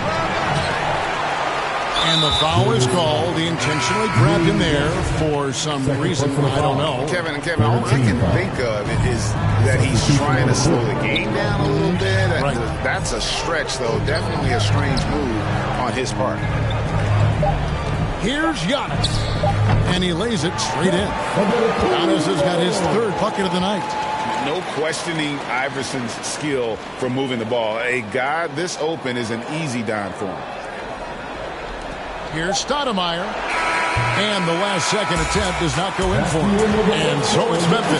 And the foul is called. He intentionally grabbed him there for some reason. I don't know. Kevin, all I can think of is that he's trying to slow the game down a little bit. Right. That's a stretch, though. Definitely a strange move on his part. Here's Giannis. And he lays it straight in. Giannis has got his 3rd bucket of the night. No questioning Iverson's skill for moving the ball. A guy this open is an easy dime for him. Here's Stoudemire. And the last second attempt does not go in for him. And so it's Memphis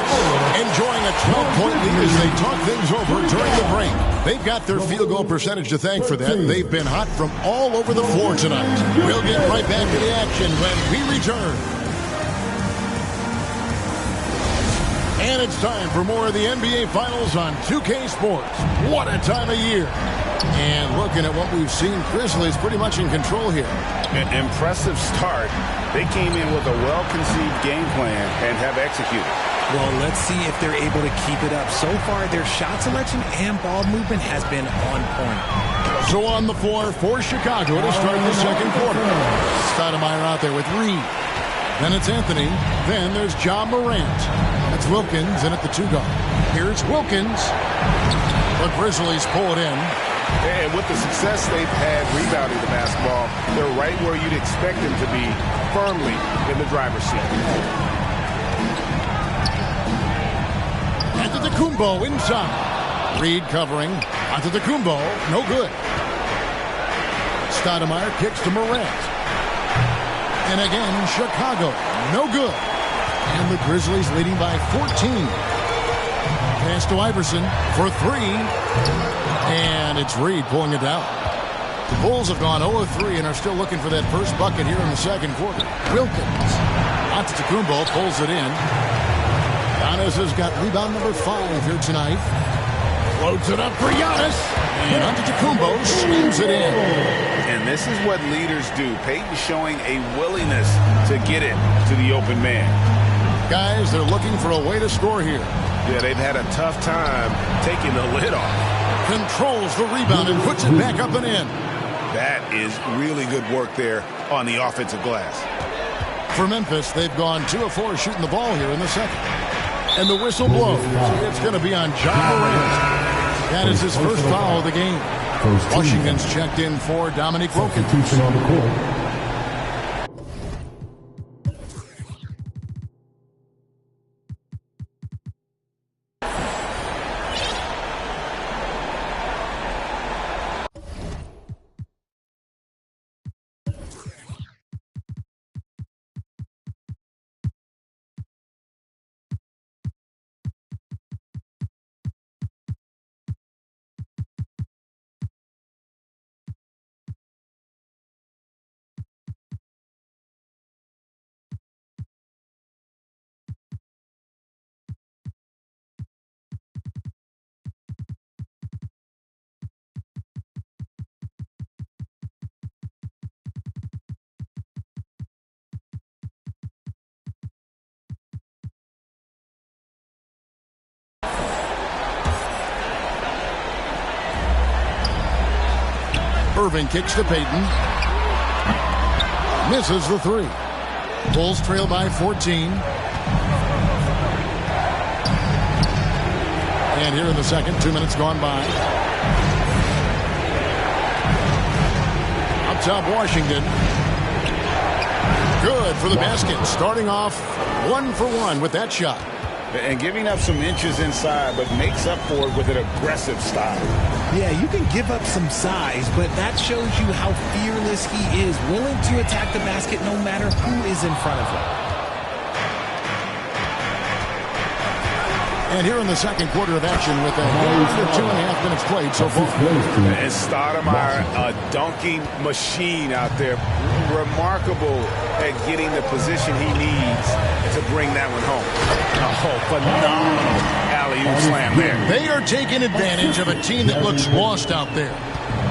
enjoying a 12-point lead as they talk things over during the break. They've got their field goal percentage to thank for that. They've been hot from all over the floor tonight. We'll get right back to the action when we return. And it's time for more of the NBA Finals on 2K Sports. What a time of year. And looking at what we've seen, Grizzlies pretty much in control here. An impressive start. They came in with a well-conceived game plan and have executed. Well, let's see if they're able to keep it up. So far, their shot selection and ball movement has been on point. So on the floor for Chicago to start the second quarter. Stoudemire out there with Reed. Then it's Anthony. Then there's John Morant. That's Wilkins in at the 2 guard. Here's Wilkins. The Grizzlies pull it in. And with the success they've had rebounding the basketball, they're right where you'd expect them to be, firmly in the driver's seat. Antetokounmpo inside. Reed covering. Antetokounmpo, no good. Stoudemire kicks to Morant. And again, Chicago, no good. And the Grizzlies leading by 14. Pass to Iverson for 3. And it's Reed pulling it down. The Bulls have gone 0-3 and are still looking for that first bucket here in the second quarter. Wilkins. Antetokounmpo pulls it in. Giannis has got rebound number 5 here tonight. Floats it up for Giannis. And Antetokounmpo slams it in. And this is what leaders do. Peyton showing a willingness to get it to the open man. Guys, they're looking for a way to score here. Yeah, they've had a tough time taking the lid off. Controls the rebound and puts it back up and in. That is really good work there on the offensive glass. For Memphis, they've gone 2 of 4 shooting the ball here in the second. And the whistle blows. It's going to be on John Morant. That is his first foul of the game. Washington's checked in for Dominique Wilkins. Irving kicks to Payton. Misses the three. Bulls trail by 14. And here in the second, 2 minutes gone by. Up top, Washington. Good for the basket. Starting off 1 for 1 with that shot. And giving up some inches inside, but makes up for it with an aggressive style. Yeah, you can give up some size, but that shows you how fearless he is, willing to attack the basket no matter who is in front of him. And here in the second quarter of action with a 2.5 minutes played so far. And Stoudemire, a dunking machine out there. Remarkable at getting the position he needs to bring that one home. Oh, phenomenal alley-oop slam there. They are taking advantage of a team that looks lost out there.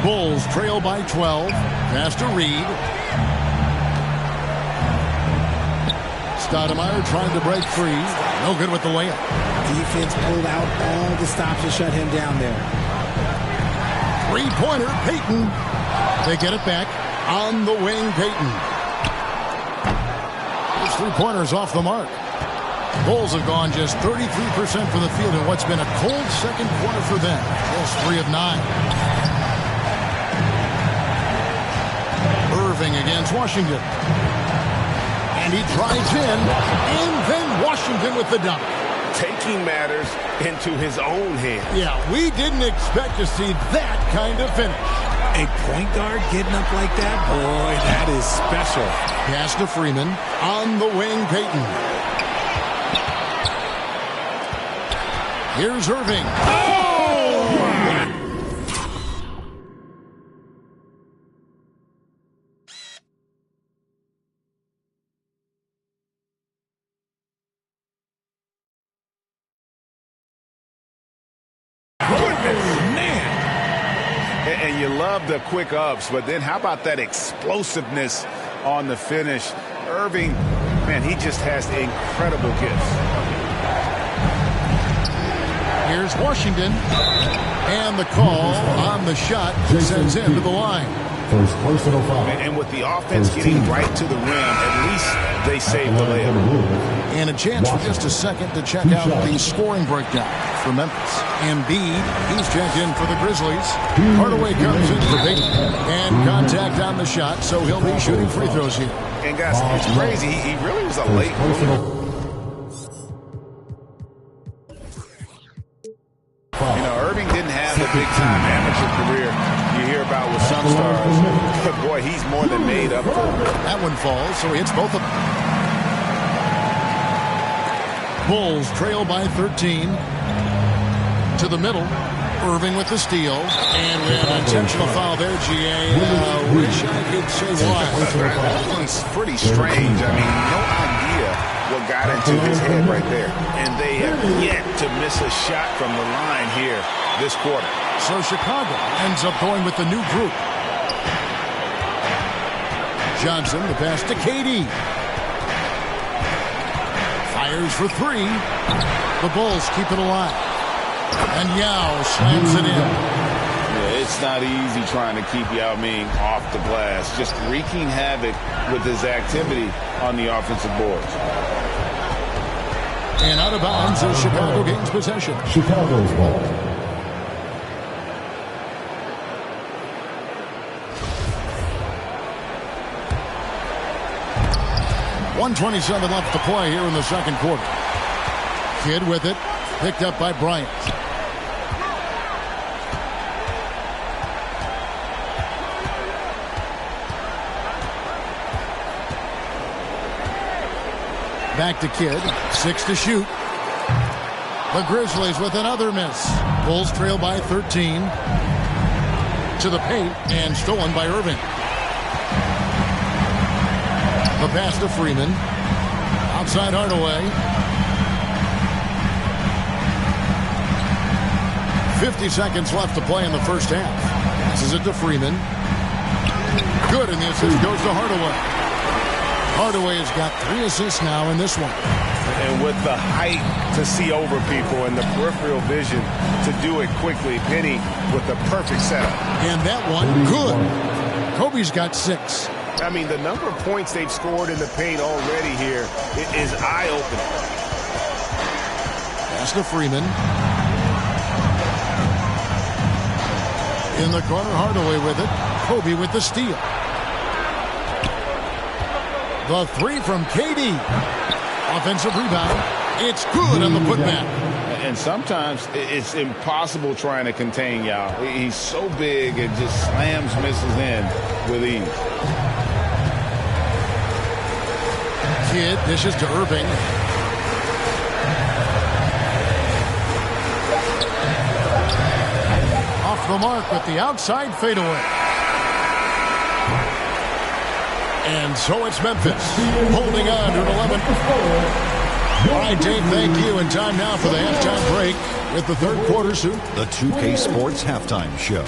Bulls trail by 12. Pass to Reed. Stoudemire trying to break free. No good with the layup. Defense pulled out all the stops to shut him down there. Three-pointer, Payton. They get it back. On the wing, Payton. His three-pointer's off the mark. Bulls have gone just 33% from the field in what's been a cold second quarter for them. Bulls 3 of 9. Irving against Washington. And he drives in, and then Washington with the dunk. Taking matters into his own hands. Yeah, we didn't expect to see that kind of finish. A point guard getting up like that? Boy, that is special. Pass to Freeman. On the wing, Payton. Here's Irving. Oh! And you love the quick ups, but then how about that explosiveness on the finish? Irving, man, he just has incredible gifts. Here's Washington. And the call on the shot sends him to the line. First personal foul. And with the offense getting right to the rim, at least they saved the layup. And a chance for just a second to check out the scoring breakdown for Memphis. Embiid, he's checked in for the Grizzlies. Hardaway comes in for Payton. And contact on the shot, so he'll be shooting free throws here. And guys, it's crazy. He really was a late bloomer. You know, Irving didn't have the big-time amateur career you hear about with some stars. But boy, he's more than made up for it. That one falls, so he hits both of them. Bulls trail by 13. To the middle. Irving with the steal. And we have an intentional foul there, GA. Wish I could say why. That one's pretty strange. I mean, no idea what got into his head right there. And they have yet to miss a shot from the line here this quarter. So Chicago ends up going with the new group. Johnson, the pass to KD. Fires for three. The Bulls keep it alive. And Yao slams it in. Yeah, it's not easy trying to keep Yao Ming off the glass. Just wreaking havoc with his activity on the offensive boards. And out of bounds as Chicago gains possession. Chicago's ball. .127 left to play here in the second quarter. Kidd with it. Picked up by Bryant. Back to Kidd. 6 to shoot. The Grizzlies with another miss. Bulls trail by 13. To the paint and stolen by Irving. The pass to Freeman. Outside Hardaway. 50 seconds left to play in the first half. Passes it to Freeman. Good, and the assist goes to Hardaway. Hardaway has got 3 assists now in this one. And with the height to see over people and the peripheral vision to do it quickly, Penny with the perfect setup. And that one, good. Kobe's got 6. I mean, the number of points they've scored in the paint already here is eye-opening. Pass to Freeman. In the corner, Hardaway with it. Kobe with the steal. The 3 from KD. Offensive rebound. It's good on the putback. And sometimes it's impossible trying to contain Yao. He's so big and just slams misses in with ease. Kidd dishes to Irving. Off the mark with the outside fadeaway. And so it's Memphis holding on to an 11. All right, Dave, thank you. And time now for the halftime break with the third quarter soon. The 2K Sports Halftime Show.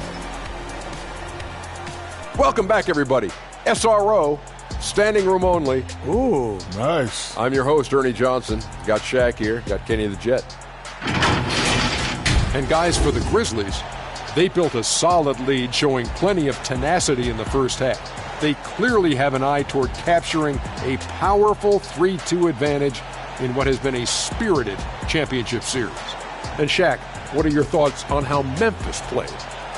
Welcome back, everybody. SRO, standing room only. Ooh, nice. I'm your host, Ernie Johnson. Got Shaq here. Got Kenny the Jet. And guys, for the Grizzlies, they built a solid lead, showing plenty of tenacity in the first half. They clearly have an eye toward capturing a powerful 3-2 advantage in what has been a spirited championship series. And Shaq, what are your thoughts on how Memphis played?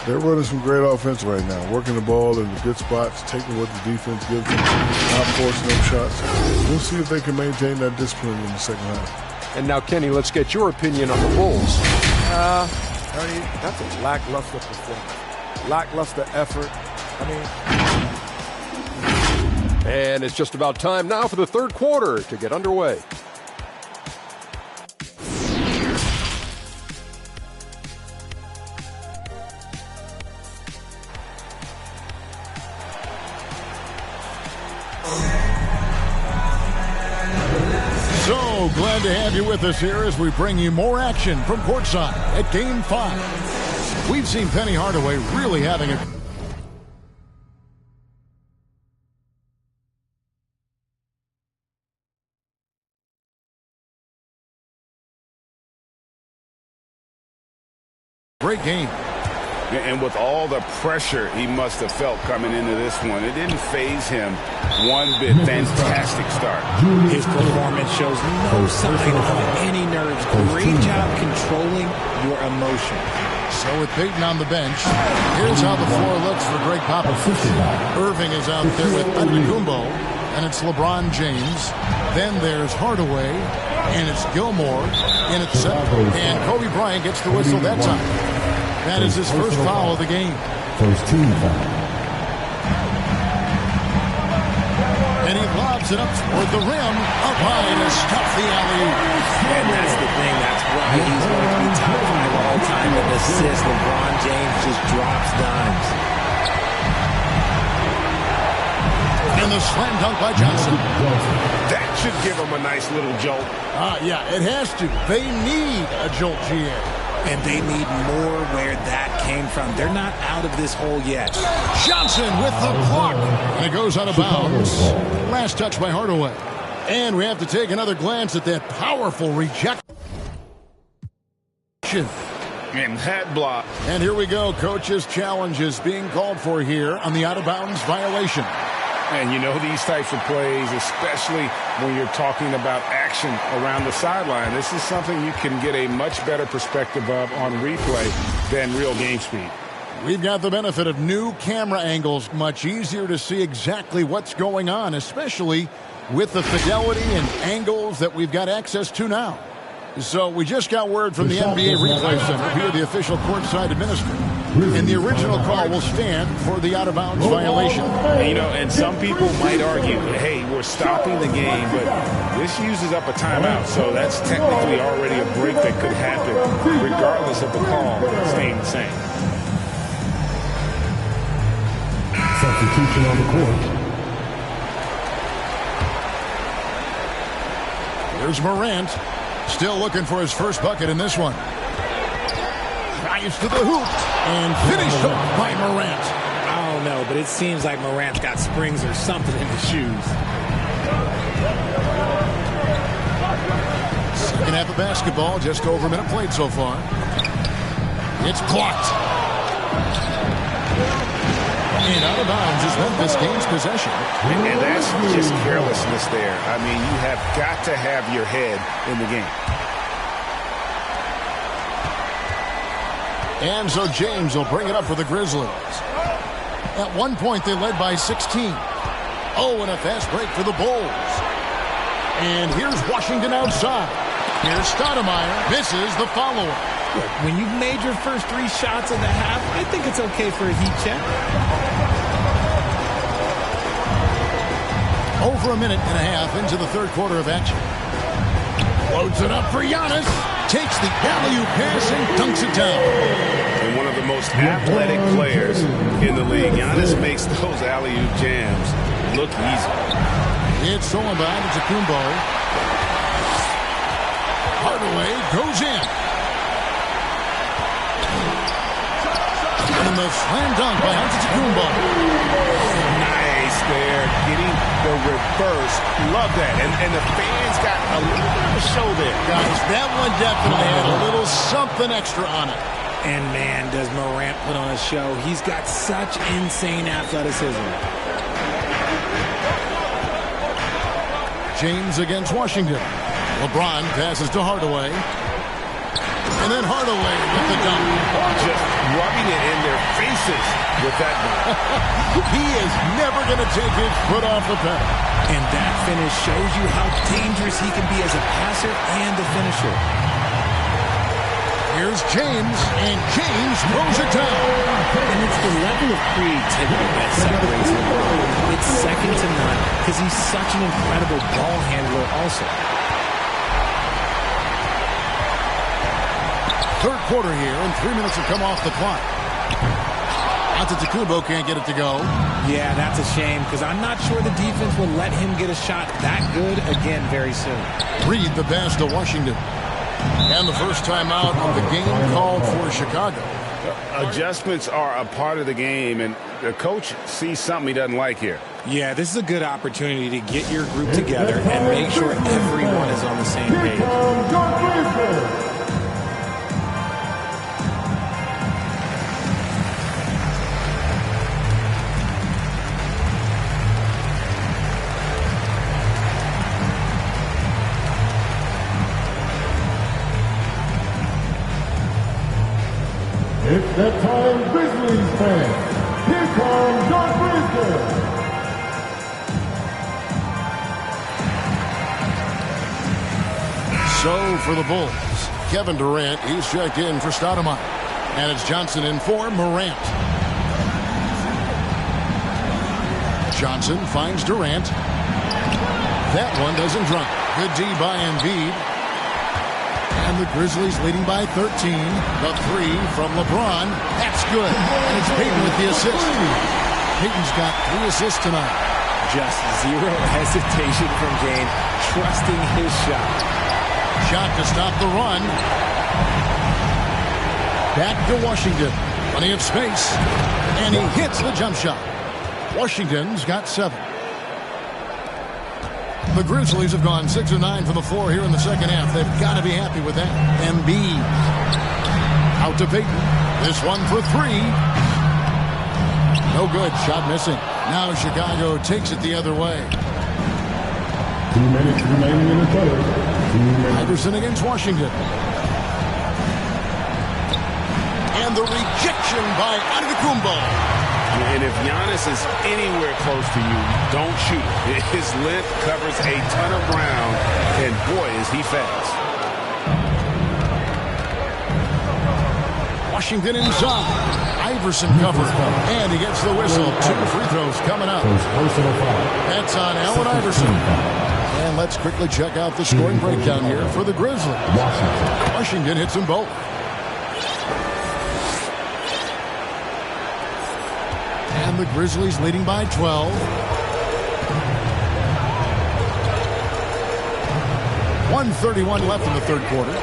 They're running some great offense right now, working the ball in the good spots, taking what the defense gives them, not forcing them shots. We'll see if they can maintain that discipline in the second half. And now, Kenny, let's get your opinion on the Bulls. Ernie, that's a lackluster performance. Lackluster effort. And it's just about time now for the third quarter to get underway. So glad to have you with us here as we bring you more action from courtside at Game 5. We've seen Penny Hardaway really having a great game. And with all the pressure he must have felt coming into this one, it didn't faze him one bit. Fantastic start. His performance shows no sign of any nerves. Great job controlling your emotion. So with Peyton on the bench, here's how the floor looks for Greg Popovich. Irving is out there with Antetokounmpo, and it's LeBron James. Then there's Hardaway, and it's Gilmore in at center. And Kobe Bryant gets the whistle that time. That is his first foul of the game. First team foul. And he lobs it up toward the rim, up high to stuff the alley. And that's the thing. That's why he's going to be top 5 all time in assists. LeBron James just drops dimes. And the slam dunk by Johnson. That should give him a nice little jolt. Yeah, it has to. They need a jolt, GA. And they need more where that came from. They're not out of this hole yet. Johnson with the block. And it goes out of bounds. Last touch by Hardaway. And we have to take another glance at that powerful rejection. And that block. And here we go. Coach's challenge is being called for here on the out-of-bounds violation. And you know these types of plays, especially when you're talking about action around the sideline, this is something you can get a much better perspective of on replay than real game speed. We've got the benefit of new camera angles, much easier to see exactly what's going on, especially with the fidelity and angles that we've got access to now. So we just got word from the NBA Replay Center, here the official courtside administrator. And the original call will stand for the out-of-bounds violation. You know, and some people might argue, hey, we're stopping the game, but this uses up a timeout, so that's technically already a break that could happen, regardless of the call staying the same. Substitution on the court. Here's Morant, still looking for his first bucket in this one. Drives to the hoop and finished up by Morant. I don't know, but it seems like Morant's got springs or something in his shoes. Second half of basketball, just over a minute played so far. It's blocked. And out of bounds is Memphis gains possession. And that's just carelessness there. I mean, you have got to have your head in the game. And so James will bring it up for the Grizzlies. At one point, they led by 16. Oh, and a fast break for the Bulls. And here's Washington outside. Here's Stoudemire. Misses the follow-up. Look, when you've made your first 3 shots of the half, I think it's okay for a heat check. Over a minute and a half into the third quarter of action. Loads it up for Giannis. Takes the alley-oop pass and dunks it down. And one of the most athletic players in the league. Giannis makes those alley-oop jams look easy. It's stolen by Antetokounmpo. Hardaway goes in. And the slam dunk by Antetokounmpo. Nice there. Getting the reverse. Love that. And the fans got a little bit of a show there. Guys, that one definitely had a little something extra on it. And man, does Morant put on a show. He's got such insane athleticism. James against Washington. LeBron passes to Hardaway. And then Hardaway with the dunk. Just rubbing it in their faces with that dunk. He is never going to take his foot off the pedal. And that finish shows you how dangerous he can be as a passer and a finisher. Here's James, and James throws it down. And it's the level of creativity that separates LeBron. It's second to none because he's such an incredible ball handler also. Third quarter here, and 3 minutes have come off the clock. Antetokounmpo can't get it to go. Yeah, that's a shame because I'm not sure the defense will let him get a shot that good again very soon. Reed the pass to Washington. And the first time out of the game called for Chicago. Adjustments are a part of the game, and the coach sees something he doesn't like here. Yeah, this is a good opportunity to get your group together and make sure everyone is on the same page. It's that time, Grizzlies fans. Here comes John Briscoe. So for the Bulls, Kevin Durant, he's checked in for Stoudemire. And it's Johnson in for Morant. Johnson finds Durant. That one doesn't drop. Good D by Embiid. And the Grizzlies leading by 13. The 3 from LeBron. That's good. And it's Payton with the assist. Payton's got 3 assists tonight. Just zero hesitation from James, trusting his shot. Shot to stop the run. Back to Washington. Plenty of space. And he hits the jump shot. Washington's got 7. The Grizzlies have gone 6 of 9 from the floor here in the second half. They've got to be happy with that. Embiid out to Payton. This one for 3. No good. Shot missing. Now Chicago takes it the other way. 2 minutes remaining in the third. Iverson against Washington. And the rejection by Antetokounmpo. And if Giannis is anywhere close to you, don't shoot. His length covers a ton of ground, and boy, is he fast. Washington inside. Iverson covers, and he gets the whistle. 2 free throws coming up. That's on Allen Iverson. And let's quickly check out the scoring breakdown here for the Grizzlies. Washington hits them both. And the Grizzlies leading by 12. 1:31 left in the third quarter.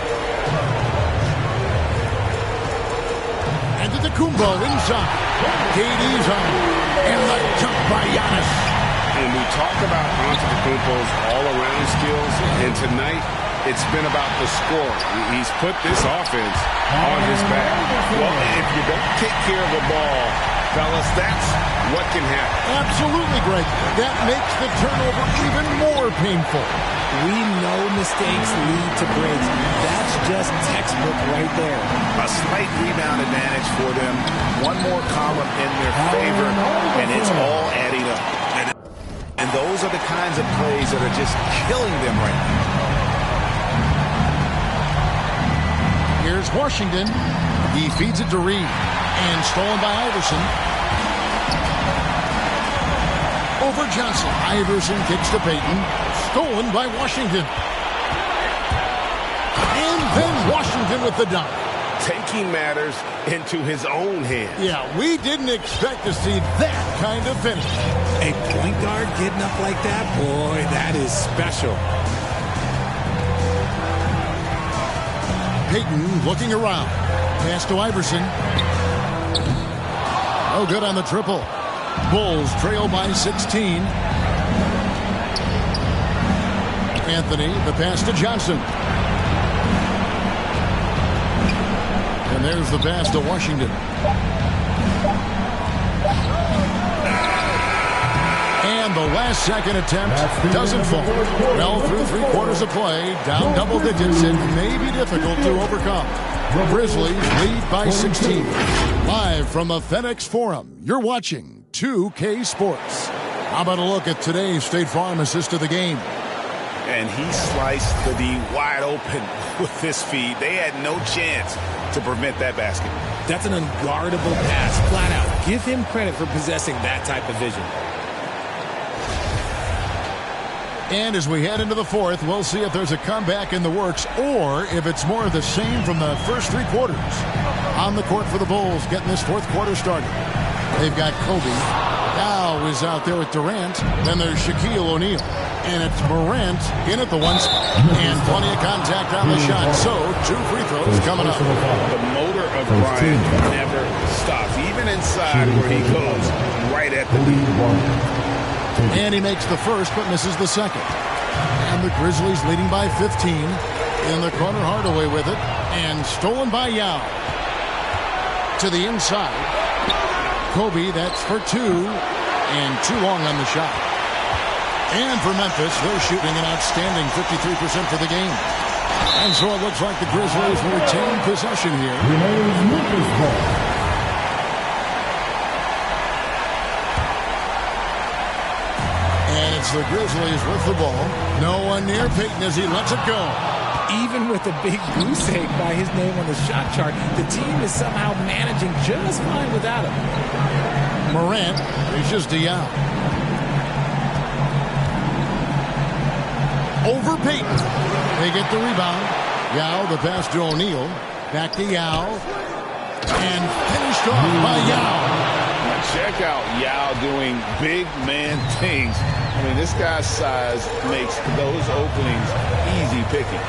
And Antetokounmpo inside. KD's on. And the jump by Giannis. And we talk about Antetokounmpo's all-around skills, and tonight it's been about the score. He's put this offense on his back. Well, if you don't take care of the ball, fellas, that's what can happen. Absolutely, Greg. That makes the turnover even more painful. We know mistakes lead to breaks. That's just textbook right there. A slight rebound advantage for them. One more column in their favor, and it's all adding up. And those are the kinds of plays that are just killing them right now. Here's Washington. He feeds it to Reed. And stolen by Iverson. Over Johnson. Iverson kicks to Payton. Stolen by Washington. And then Washington with the dunk. Taking matters into his own hands. Yeah, we didn't expect to see that kind of finish. A point guard getting up like that? Boy, that is special. Payton looking around. Pass to Iverson. No good on the triple. Bulls trail by 16. Anthony, the pass to Johnson. And there's the pass to Washington. And the last second attempt doesn't fall. Well, through 3/4 of play, down double digits, it may be difficult to overcome. The Grizzlies lead by 16. Live from the FedEx Forum, you're watching 2K Sports. How about a look at today's State Farm assist of the game? And he sliced the D wide open with this feed. They had no chance to prevent that basket. That's an unguardable pass, flat out. Give him credit for possessing that type of vision. And as we head into the fourth, we'll see if there's a comeback in the works or if it's more of the same from the first 3 quarters. On the court for the Bulls, getting this fourth quarter started. They've got Kobe. Now is out there with Durant. Then there's Shaquille O'Neal. And it's Morant in at the 1 spot. And plenty of contact on the shot. So 2 free throws coming up. The motor of Bryant never stops. Even inside where he goes right at the D. And he makes the first but misses the second. And the Grizzlies leading by 15. In the corner, Hardaway with it. And stolen by Yao. To the inside. Kobe, that's for 2. And too long on the shot. And for Memphis, they're shooting an outstanding 53% for the game. And so it looks like the Grizzlies will retain possession here. And it's the Grizzlies with the ball. No one near Payton as he lets it go. Even with a big goose egg by his name on the shot chart, the team is somehow managing just fine without him. Morant reaches to Yao. Over Payton. They get the rebound. Yao, the pass to O'Neal. Back to Yao. And finished off by Yao. Check out Yao doing big man things. I mean, this guy's size makes those openings easy picking.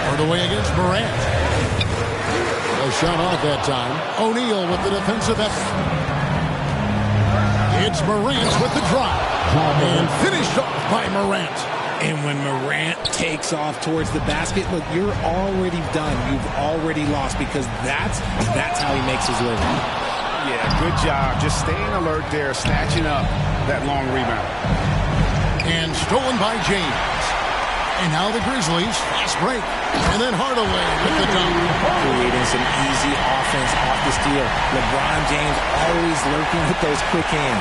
Hardaway against Morant. A shot off that time. O'Neal with the defensive effort. It's Morant with the drive. And finished off by Morant. And when Morant takes off towards the basket, look, you're already done. You've already lost because that's how he makes his living. Yeah, good job. Just staying alert there, snatching up that long rebound. And stolen by James. And now the Grizzlies, fast break. And then Hardaway with the dunk. Creating some easy offense off the steal. LeBron James always lurking with those quick hands.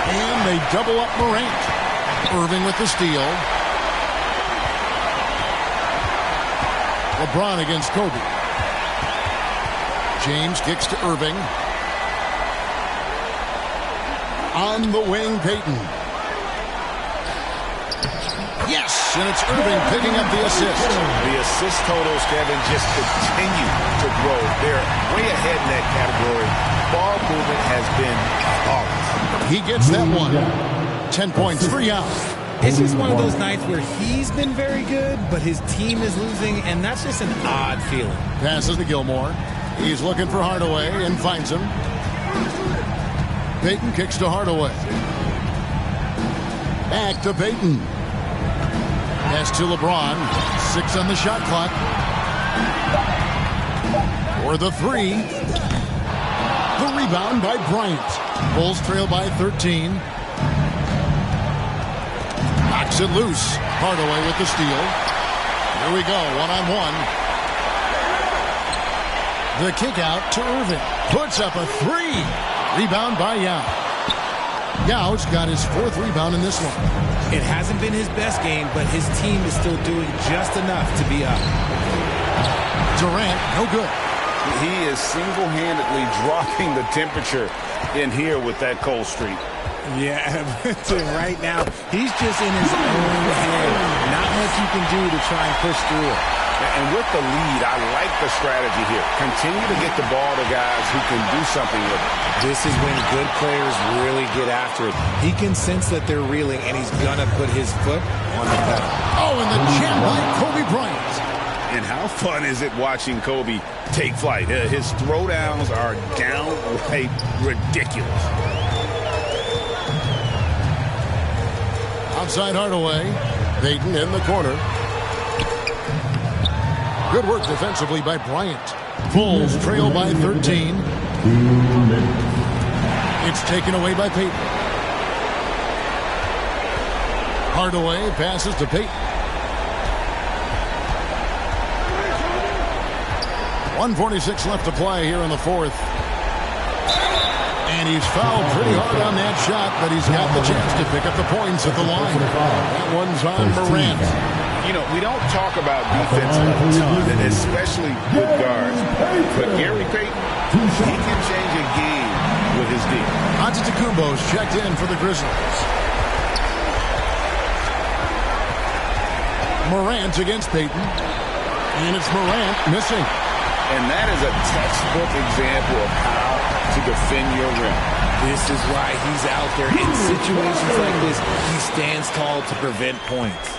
And they double up Morant. Irving with the steal. LeBron against Kobe. James kicks to Irving. On the wing, Payton. Yes, and it's Irving picking up the assist. The assist totals, Kevin, just continue to grow. They're way ahead in that category. Ball movement has been flawless. He gets that one. 10 points, 3 out. It's just one of those nights where he's been very good, but his team is losing, and that's just an odd feeling. Passes to Gilmore. He's looking for Hardaway and finds him. Payton kicks to Hardaway. Back to Payton. Pass to LeBron. 6 on the shot clock. For the 3. The rebound by Bryant. Bulls trail by 13. Knocks it loose. Hardaway with the steal. Here we go, one-on-one. The kick out to Irving. Puts up a 3. Rebound by Yao. Yao's got his 4th rebound in this one. It hasn't been his best game, but his team is still doing just enough to be up. Durant, no good. He is single-handedly dropping the temperature in here with that cold streak. Yeah, right now, he's just in his own head. Not much you can do to try and push through it. And with the lead, I like the strategy here. Continue to get the ball to guys who can do something with it. This is when good players really get after it. He can sense that they're reeling, and he's going to put his foot on the pedal. Oh, and the jam by Kobe Bryant. And how fun is it watching Kobe take flight? His throwdowns are downright ridiculous. Outside Hardaway. Payton in the corner. Good work defensively by Bryant. Bulls trail by 13. It's taken away by Payton. Hardaway passes to Payton. 1:46 left to play here in the 4th. And he's fouled pretty hard on that shot, but he's got the chance to pick up the points at the line. That one's on Morant. You know, we don't talk about defense a ton, especially with guards. But Gary Payton, he can change a game with his D. Antetokounmpo's checked in for the Grizzlies. Morant against Payton. And it's Morant missing. And that is a textbook example of how to defend your rim. This is why he's out there. In situations like this, he stands tall to prevent points.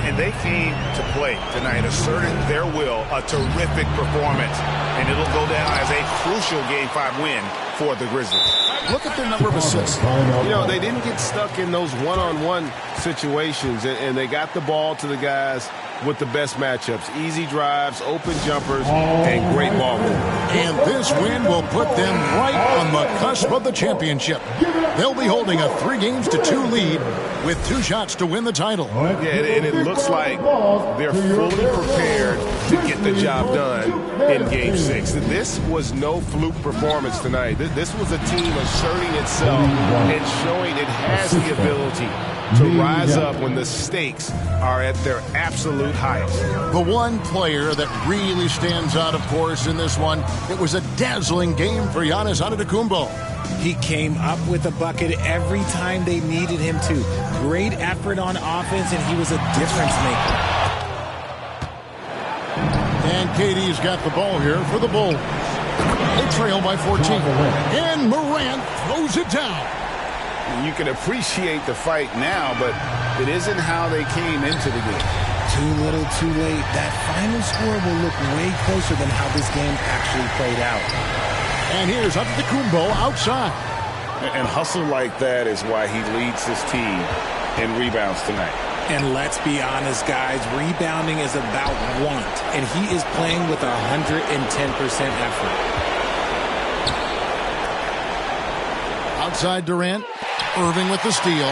And they came to play tonight, asserted their will, a terrific performance. And it'll go down as a crucial Game 5 win for the Grizzlies. Look at their number of assists. You know, they didn't get stuck in those one-on-one situations, and they got the ball to the guys with the best matchups. Easy drives, open jumpers, and great ball movement. And this win will put them right on the cusp of the championship. They'll be holding a 3-2 lead with 2 shots to win the title. Yeah, and it looks like they're fully prepared to get the job done in Game 6. This was no fluke performance tonight. This was a team asserting itself and showing it has the ability to rise up when the stakes are at their absolute highest. The one player that really stands out, of course, in this one, it was a dazzling game for Giannis Antetokounmpo. He came up with a bucket every time they needed him to. Great effort on offense, and he was a difference maker. And KD's got the ball here for the Bulls. They trail by 14. And Morant throws it down. You can appreciate the fight now, but it isn't how they came into the game. Too little, too late. That final score will look way closer than how this game actually played out. And here's Antetokounmpo outside. And hustle like that is why he leads his team in rebounds tonight. And let's be honest, guys, rebounding is about want, and he is playing with 110% effort. Outside Durant. Irving with the steal.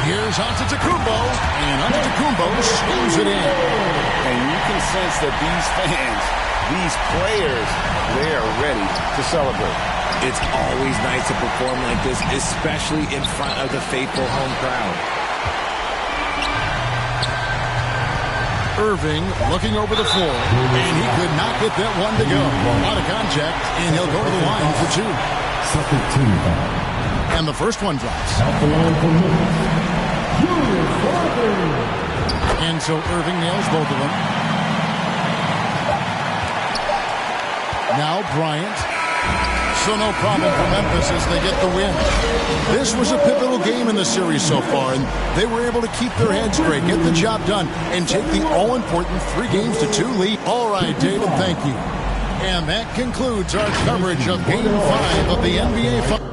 Here's Antetokounmpo, and Antetokounmpo slams it in. And you can sense that these fans, these players, they are ready to celebrate. It's always nice to perform like this, especially in front of the faithful home crowd. Irving looking over the floor, and he could not get that one to go. Out of contact, and he'll go to the line for 2. Second team foul. And the first one drops. At the line for Julius Irving. And so Irving nails both of them. Now Bryant. So no problem for Memphis as they get the win. This was a pivotal game in the series so far, and they were able to keep their heads straight, get the job done, and take the all-important 3-2 lead. All right, David, thank you. And that concludes our coverage of Game 5 of the NBA Finals.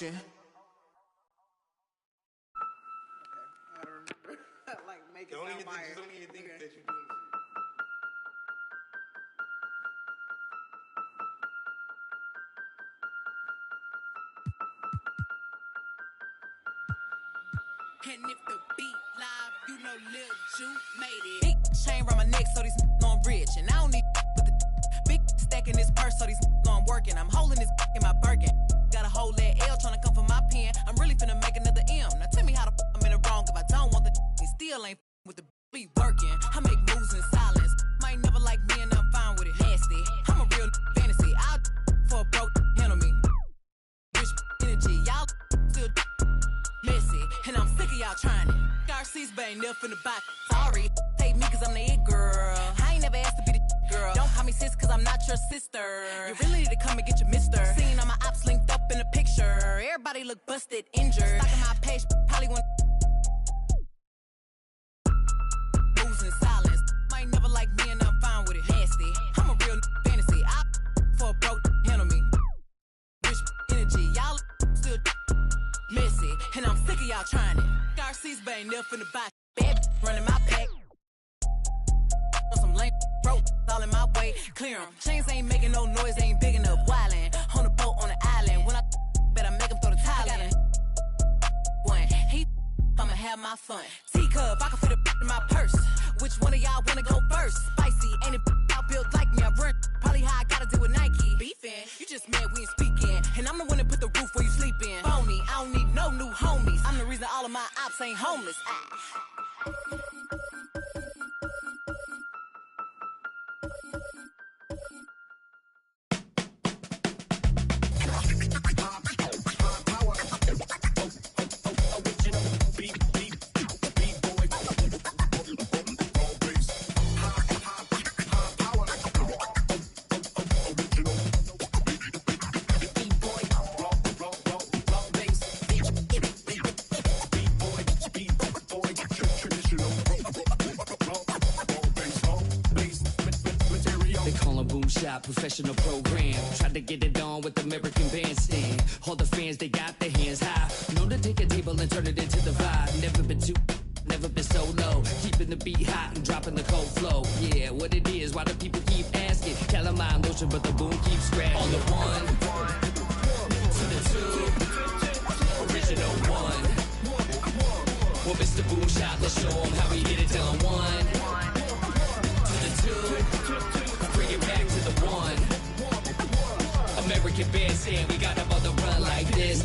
motion. Like, make it sound fire. Don't even think that you're doing And if the beat live, you know Lil Ju made it. Big chain around my neck, so these know I'm rich. And I don't need with the big stack in this purse, so these know I'm working. I'm holding this in my Birkin. Got a whole leg L trying to come for my pen. I'm really finna make another M. Now tell me how the I'm in the wrong if I don't want the he still ain't with the be working. I make moves in silence. Might never like me and I'm fine with it. Nasty. I'm a real fantasy. I'll for a broke handle me. Rich energy. Y'all still messy. And I'm sick of y'all trying it. Garcia's but ain't never finna buy. Sorry. Take me cause I'm the it girl. I ain't never asked to be the girl. Don't call me sis cause I'm not your sister. You really need to come and get your mister. Seen all my ops linked up in the picture. Everybody look busted, injured. Stalking my page, probably want moves in silence. Might never like me and I'm fine with it. Nasty. I'm a real fantasy. I for a broke handle me. Rich energy. Y'all still messy. And I'm sick of y'all trying it. Garcia's but ain't never finna buy. Bad running my pack. On some lame broke all in my way. Clear 'em. Chains ain't making no noise, ain't big enough. Wildin'. On the boat on the island. When I better make 'em throw the towel in. One. He I'ma have my fun. Teacup, I can fit a in my purse. Which one of y'all wanna go first? Spicy, ain't it out built like me? I run probably how I gotta deal with Nike. Beefin', you just mad we ain't speaking. And I'm the one that put the roof where you sleepin'. Phony, I don't need no new homies. I'm the reason all of my ops ain't homeless. Professional program. Tried to get it on with American Bandstand. All the fans, they got their hands high. Known to take a table and turn it into the vibe. Never been too, never been so low. Keeping the beat hot and dropping the cold flow. Yeah, what it is, why do people keep asking? Calamine lotion, but the boom keeps scratching. On the one, to the two, original one. Well, Mr. Boom Shot, let's show him how we get it done. One, to the two, bring it back to the one. American Bandstand, we got them on the run like this.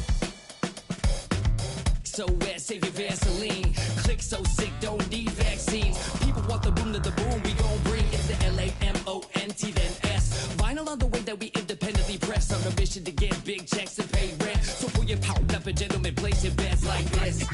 So wet, save your Vaseline. Click so sick, don't need vaccines. People want the boom to the boom, we gon' bring it to LAMONT, then S. Vinyl on the way that we independently press. On a mission to get big checks and pay rent. So pull your power up and gentlemen, place your bets like this.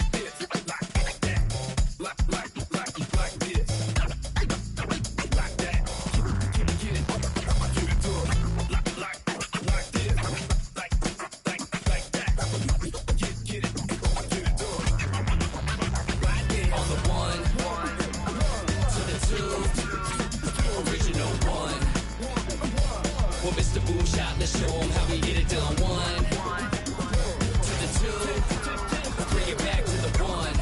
Let's show them how we get it done. One to the two, bring it back to the one.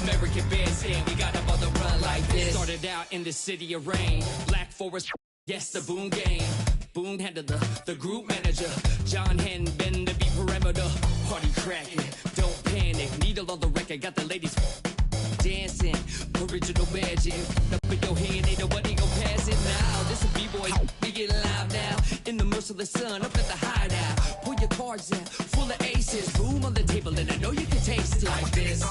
American Bandstand, we got them on the run like this. Started out in the city of rain, Black Forest, yes, the Boom game. Boom handled the group manager. John Henn bend the beat perimeter. Party cracking, don't panic. Needle on the record, got the ladies dancing. Original magic, up in your hand, ain't nobody gon' pass it now. This a B-boy, we get live now. In the merciless sun, up at the hideout. Pull your cards out, full of aces. Boom on the table, and I know you can taste it like this.